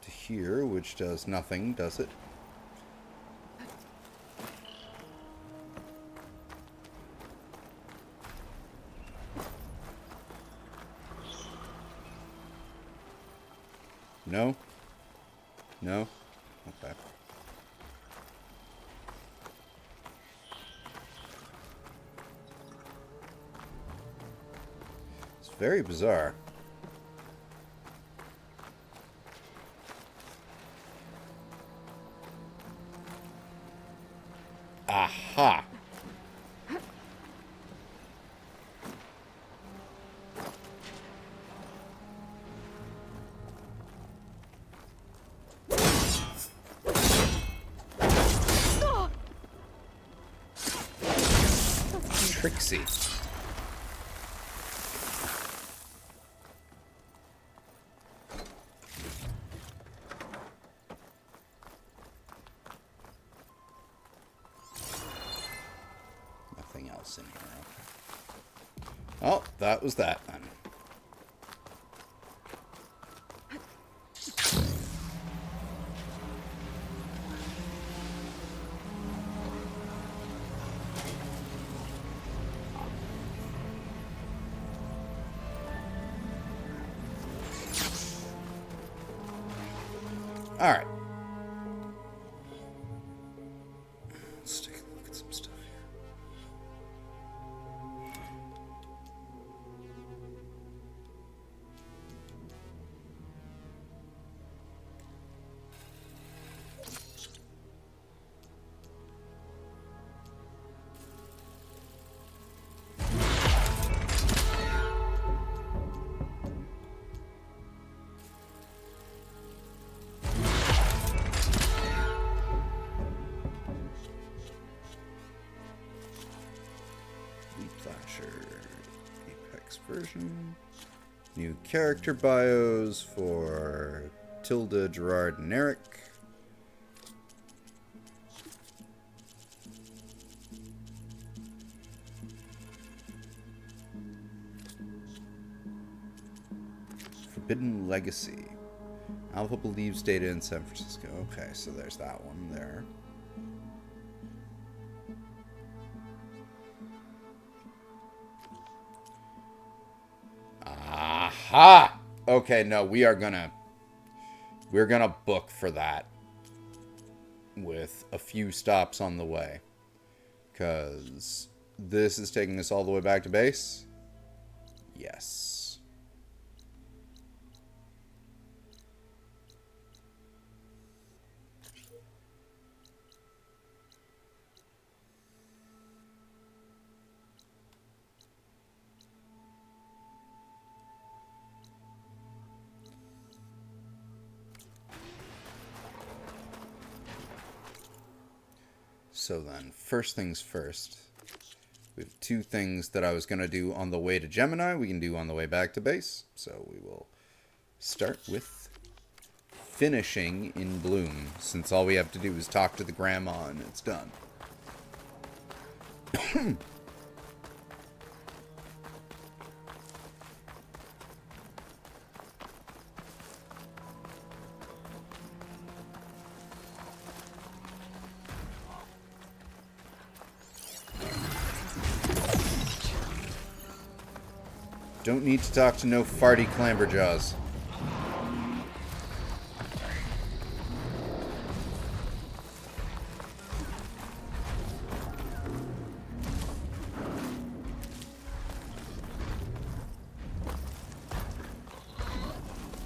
to here, which does nothing, does it? No? No? Okay. Very bizarre. Aha! Trixie. Nothing else in here. Okay. Oh, that was that then. All right. Let's take a look at some stuff here. Version. New character bios for Tilda, Gerard, and Eric. Forbidden Legacy. Alpha believes data in San Francisco. Okay, so there's that one there. Aha! Okay, no, we're gonna book for that with a few stops on the way, because this is taking us all the way back to base. Yes. So then, first things first, we have two things that I was going to do on the way to Gemini, we can do on the way back to base. So we will start with finishing in Bloom, since all we have to do is talk to the grandma and it's done. Don't need to talk to no farty clamberjaws.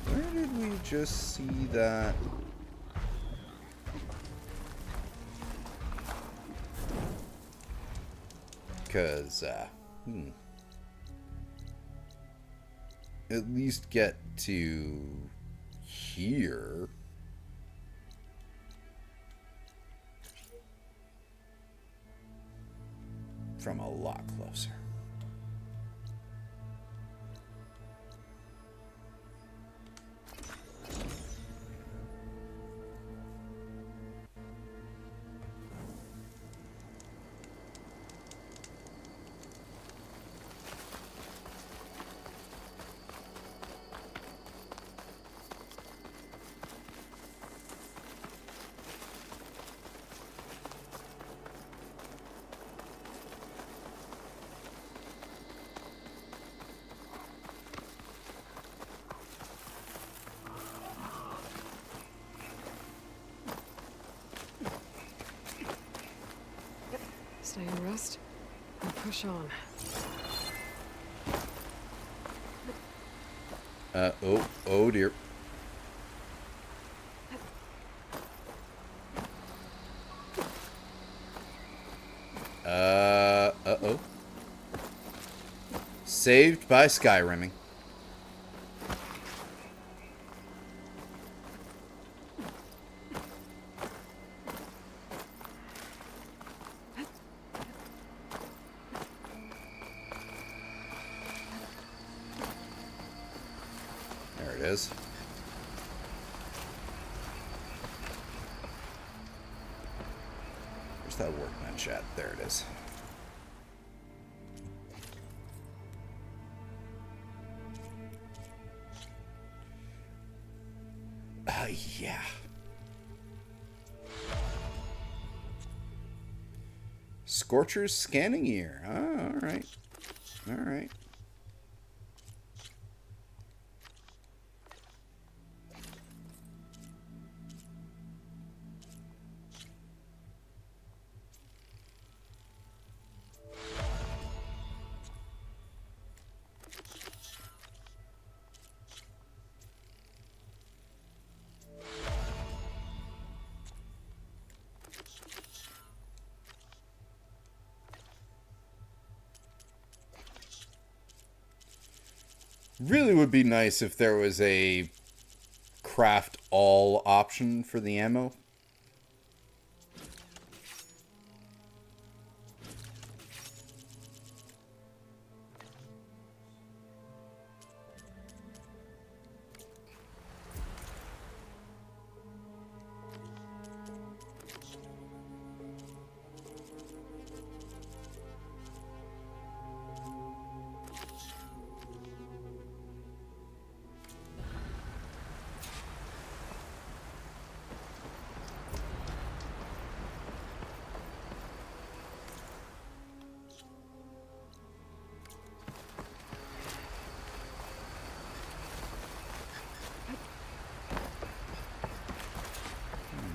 Where did we just see that? Because, at least get to here. From a lot closer. Stay and rest, and push on. Oh dear. Saved by Skyrimming. There it is. Where's that workbench at? There it is. Yeah. Scorcher's scanning ear. Oh, alright. Alright. Really would be nice if there was a craft all option for the ammo.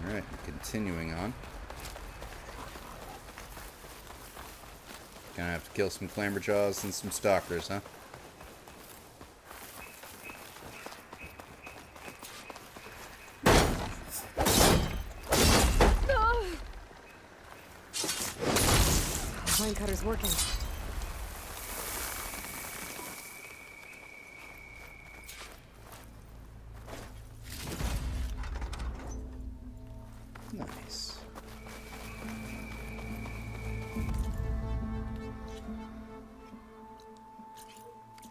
Alright, continuing on. Gonna have to kill some clamberjaws and some stalkers, huh? Line cutter's working. Nice.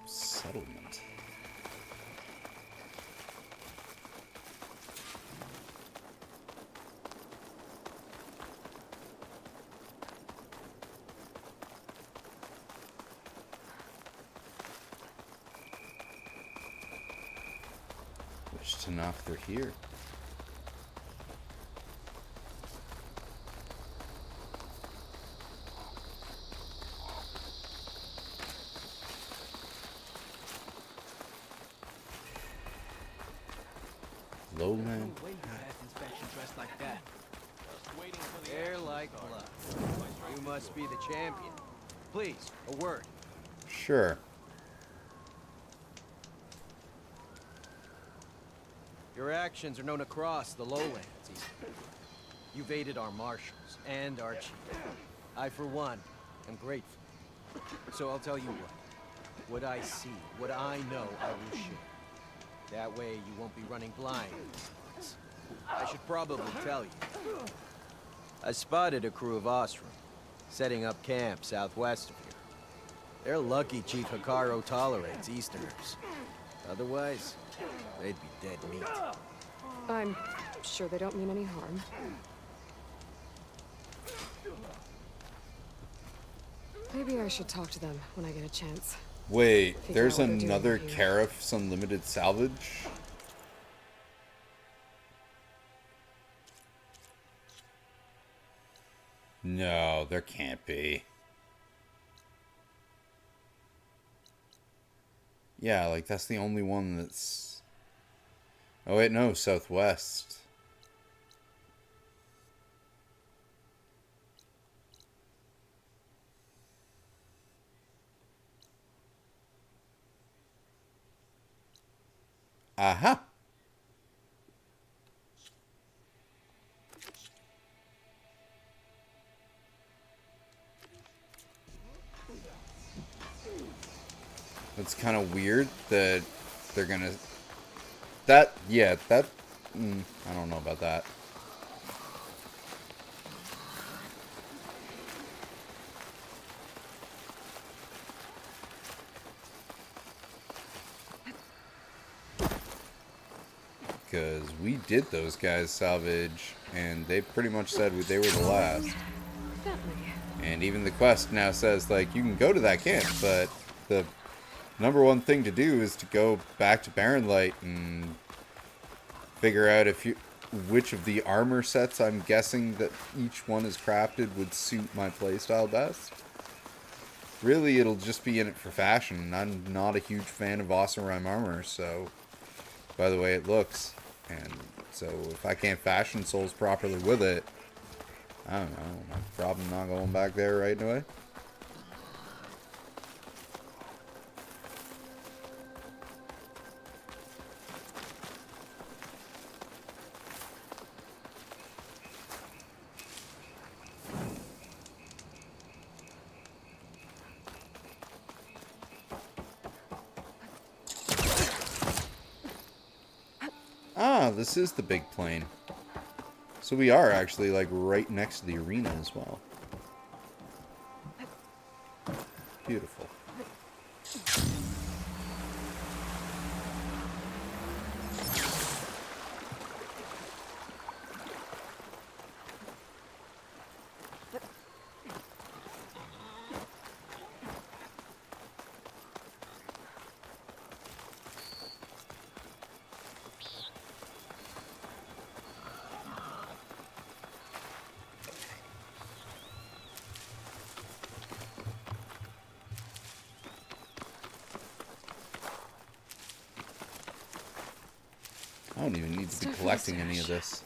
Settlement. Wish to knock they're here. Lowland. Hair like blood. You must be the champion. Please, a word. Sure. Your actions are known across the lowlands. You've aided our marshals and our chief. I, for one, am grateful. So I'll tell you what. What I see, what I know, I will share. That way you won't be running blind. I should probably tell you. I spotted a crew of Ostrom, setting up camp southwest of here. They're lucky Chief Hikaru tolerates Easterners. Otherwise, they'd be dead meat. I'm sure they don't mean any harm. Maybe I should talk to them when I get a chance. Wait, Figure there's out what they're another doing here. Caraff's Unlimited Salvage? No, there can't be. Yeah, like that's the only one that's... Oh wait, no, Southwest. Aha! it's kind of weird that they're gonna... That, yeah, that... I don't know about that. Because we did those guys salvage, and they pretty much said they were the last. And even the quest now says, like, you can go to that camp, but the #1 thing to do is to go back to Barren Light and figure out which of the armor sets I'm guessing that each one is crafted would suit my playstyle best. Really, it'll just be in it for fashion. I'm not a huge fan of Oseram armor, so by the way it looks. And so if I can't fashion souls properly with it, I don't know, I'm probably not going back there right away. Ah, this is the big plane. So we are actually, like, right next to the arena as well. Beautiful. I don't even need to be collecting any of this.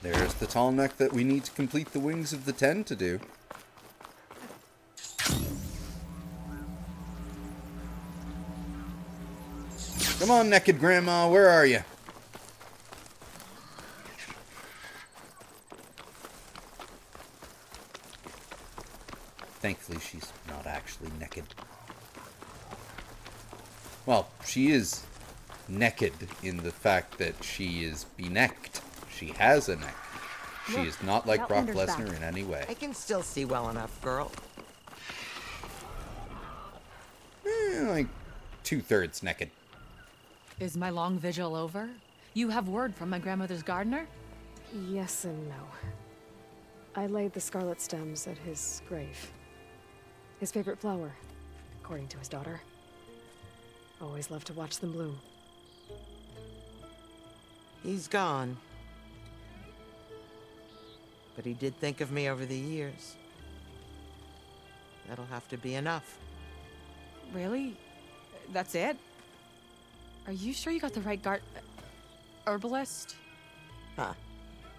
There's the tall neck that we need to complete the Wings of the Ten to do. Come on, Naked Grandma, where are you? Thankfully, she's not actually naked. Well, she is naked in the fact that she is benecked. She has a neck. She is not like Brock Lesnar in any way. I can still see well enough, girl. Like 2/3 naked. Is my long vigil over? You have word from my grandmother's gardener? Yes and no. I laid the scarlet stems at his grave. His favorite flower, according to his daughter. Always loved to watch them bloom. He's gone. But he did think of me over the years. That'll have to be enough. Really? That's it? Are you sure you got the right herbalist? Huh.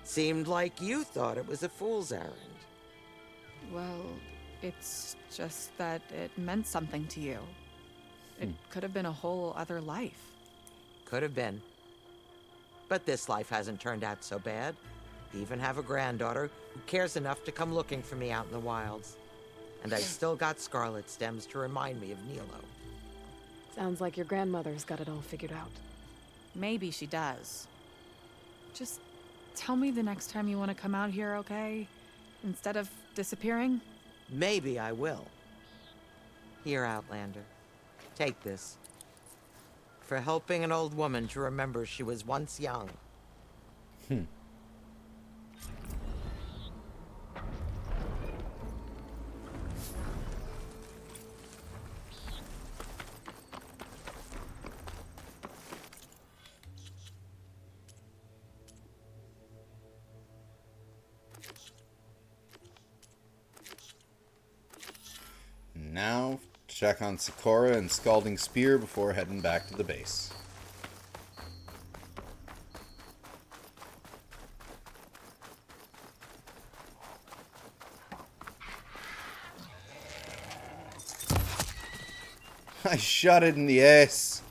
Seemed like you thought it was a fool's errand. Well, it's just that it meant something to you. It could have been a whole other life. Could have been. But this life hasn't turned out so bad. Even have a granddaughter who cares enough to come looking for me out in the wilds. And I still got scarlet stems to remind me of Nilo. Sounds like your grandmother's got it all figured out. Maybe she does. Just tell me the next time you want to come out here, okay? Instead of disappearing? Maybe I will. Here, Outlander. Take this. For helping an old woman to remember she was once young. Now check on Sakura and Scalding Spear before heading back to the base. I shot it in the ass.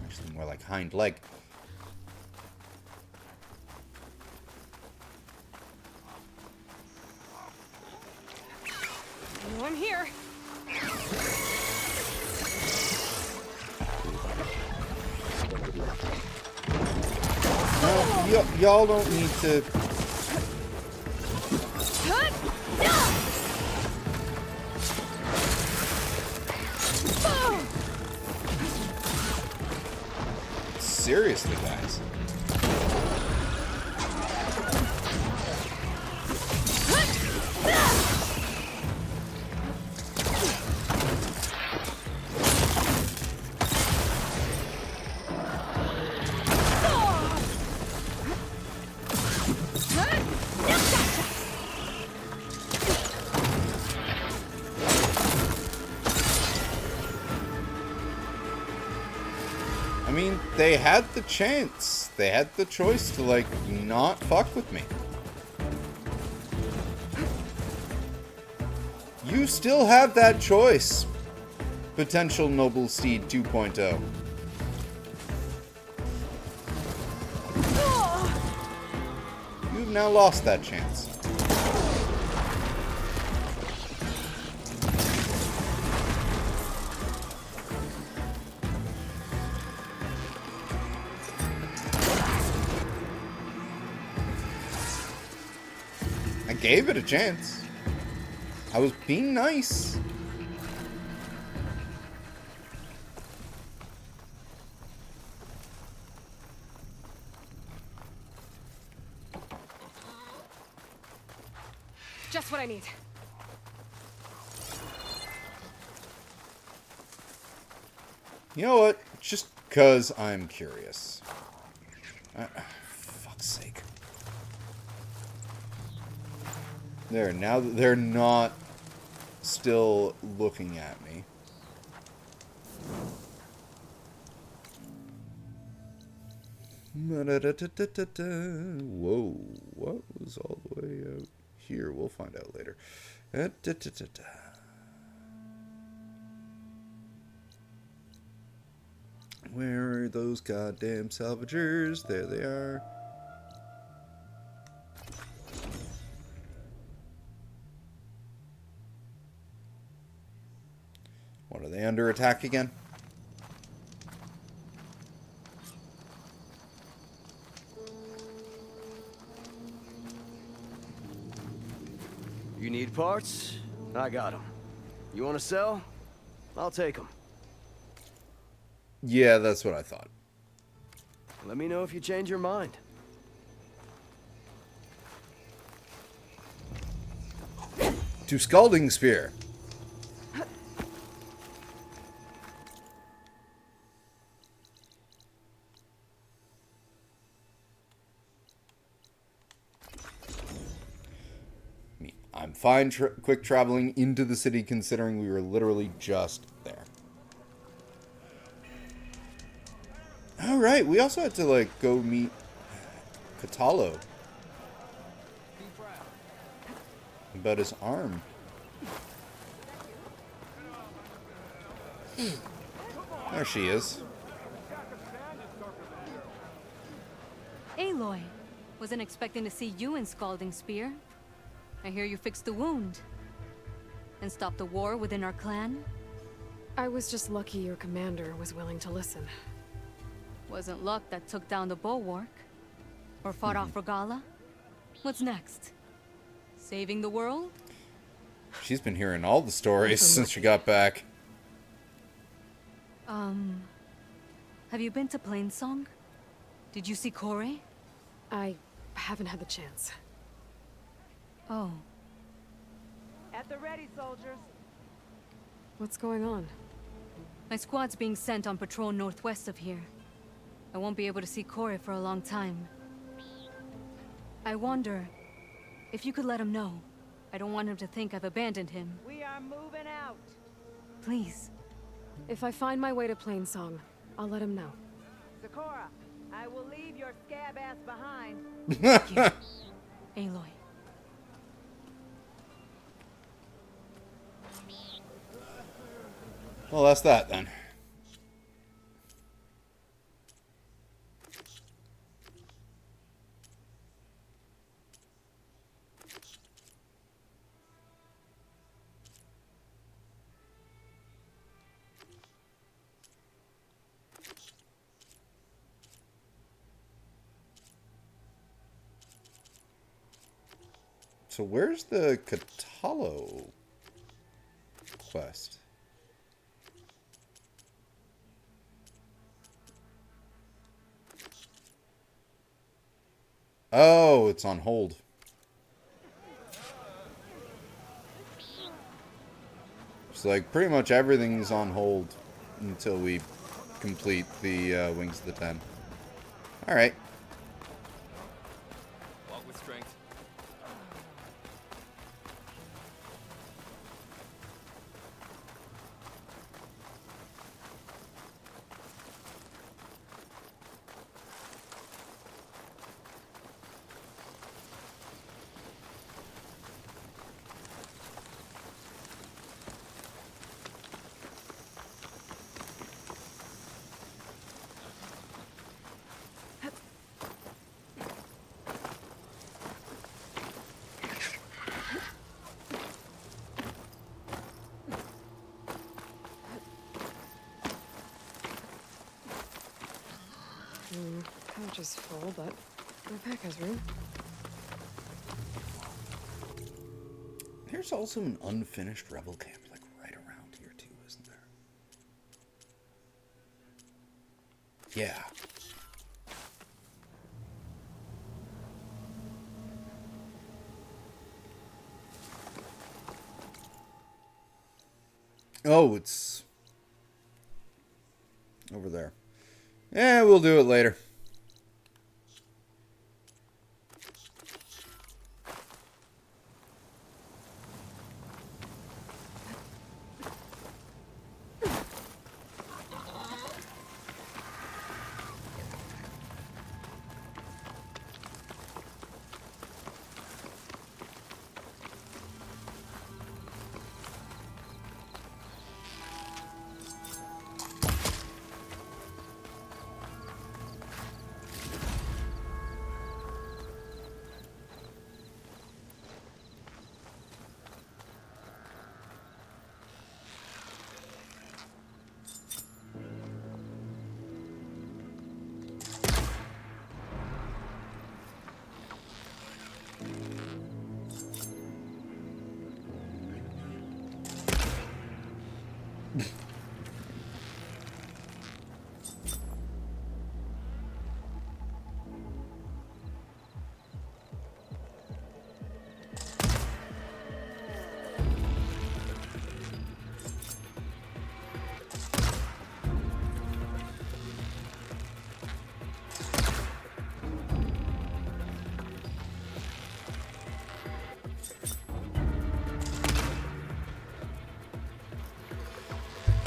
Actually, more like hind leg. Oh, I'm here. Y'all don't need to. Seriously, guys. I mean, they had the chance. They had the choice to, like, not fuck with me. You still have that choice. Potential Noble Steed 2.0. You've now lost that chance. I gave it a chance. I was being nice. Just what I need. You know what? Just 'cause I'm curious. Fuck's sake. There, now that they're not still looking at me. Whoa, what was all the way out here? We'll find out later. Where are those goddamn salvagers? There they are. What, are they under attack again? You need parts? I got them. You want to sell? I'll take them. Yeah, that's what I thought. Let me know if you change your mind. To Scalding Spear. I'm fine quick traveling into the city considering we were literally just there. Alright, we also had to, like, go meet Katalo about his arm. There she is. Aloy, wasn't expecting to see you in Scalding Spear. I hear you fixed the wound. And stopped the war within our clan? I was just lucky your commander was willing to listen. Wasn't luck that took down the bulwark? Or fought off Regala? What's next? Saving the world? She's been hearing all the stories since she got back. Have you been to Plainsong? Did you see Corey? I haven't had the chance. Oh. At the ready, soldiers. What's going on? My squad's being sent on patrol northwest of here. I won't be able to see Corey for a long time. I wonder if you could let him know. I don't want him to think I've abandoned him. We are are moving out. Please. If I find my way to Plainsong, I'll let him know. Sakura, I will leave your scab ass behind. Aloy. Well, that's that then. So where's the Catalo quest? Oh, it's on hold. It's like pretty much everything's on hold until we complete the Wings of the Ten. Alright. Walk with strength. Couch is full, but my pack has room. There's also an unfinished rebel camp, like, right around here, too, isn't there? Yeah. Oh, it's over there. Yeah, we'll do it later.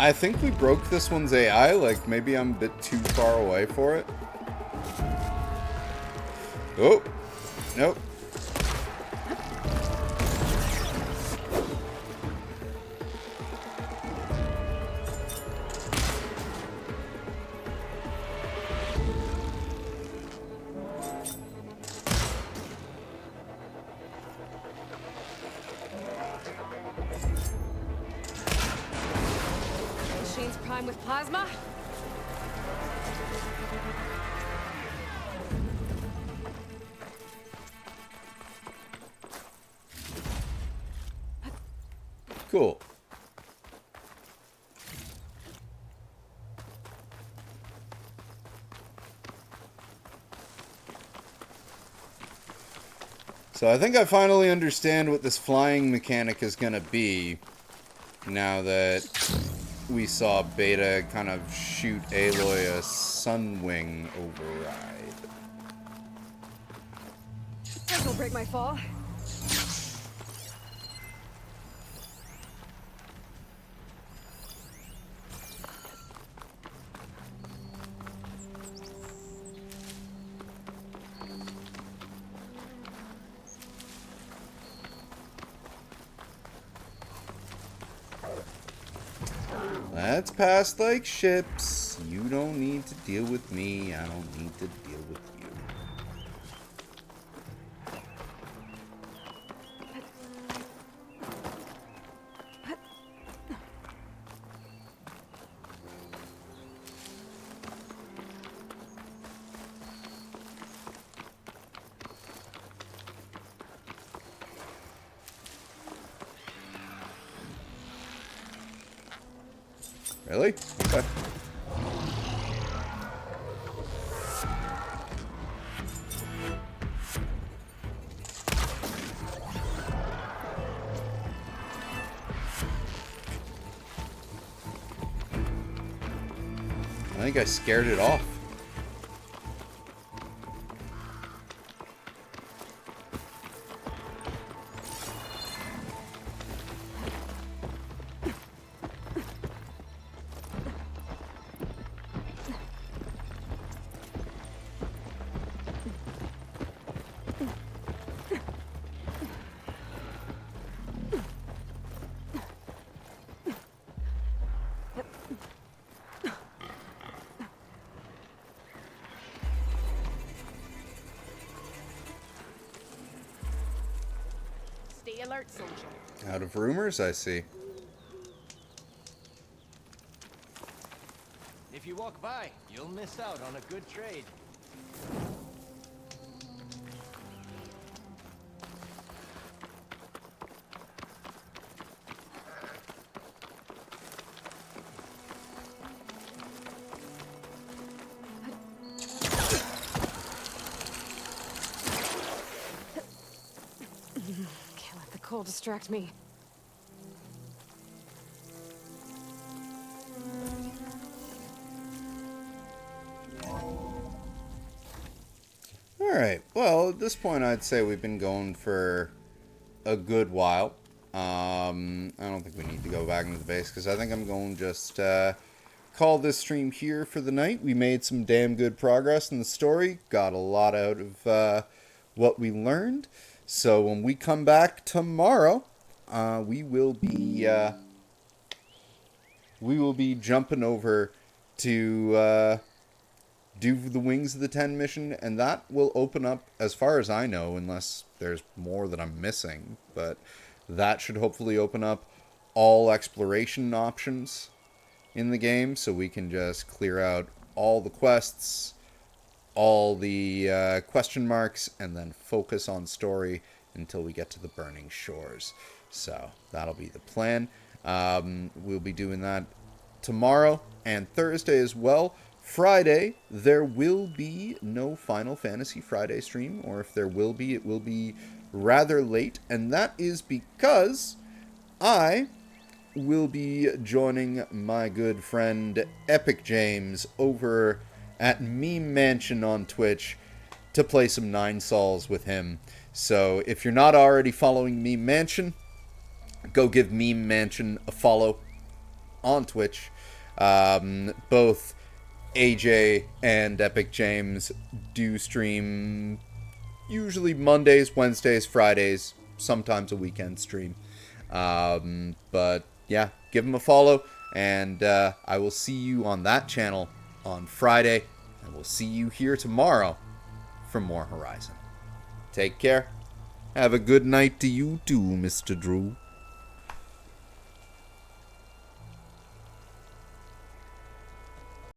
I think we broke this one's AI, like maybe I'm a bit too far away for it. Oh, nope. Machine's primed with plasma. Cool. So I think I finally understand what this flying mechanic is going to be now that we saw Beta kind of shoot Aloy a Sunwing override. This'll break my fall. Let's pass like ships. You don't need to deal with me. I don't need to deal with you. Really? Okay. I think I scared it off. Stay alert, soldier. Out of rumors, I see. If you walk by, you'll miss out on a good trade. Can't let the cold distract me. Alright, well, at this point I'd say we've been going for a good while. I don't think we need to go back into the base, because I think I'm going to just call this stream here for the night. We made some damn good progress in the story, got a lot out of what we learned. So when we come back tomorrow, we will be jumping over to do the Wings of the Ten mission, and that will open up, as far as I know, unless there's more that I'm missing, but that should hopefully open up all exploration options in the game, so we can just clear out all the quests, all the question marks, and then focus on story until we get to the Burning Shores. So that'll be the plan. We'll be doing that tomorrow and Thursday as well. Friday, there will be no Final Fantasy Friday stream, or if there will be, it will be rather late, and that is because I will be joining my good friend Epic James over at Meme Mansion on Twitch to play some Nine Sols with him. So if you're not already following Meme Mansion, go give Meme Mansion a follow on Twitch. Both AJ and Epic James do stream usually Mondays, Wednesdays, Fridays, sometimes a weekend stream. But yeah, give them a follow, and I will see you on that channel on Friday, and we'll see you here tomorrow for more Horizon. Take care. Have a good night to you too, Mr. Drew.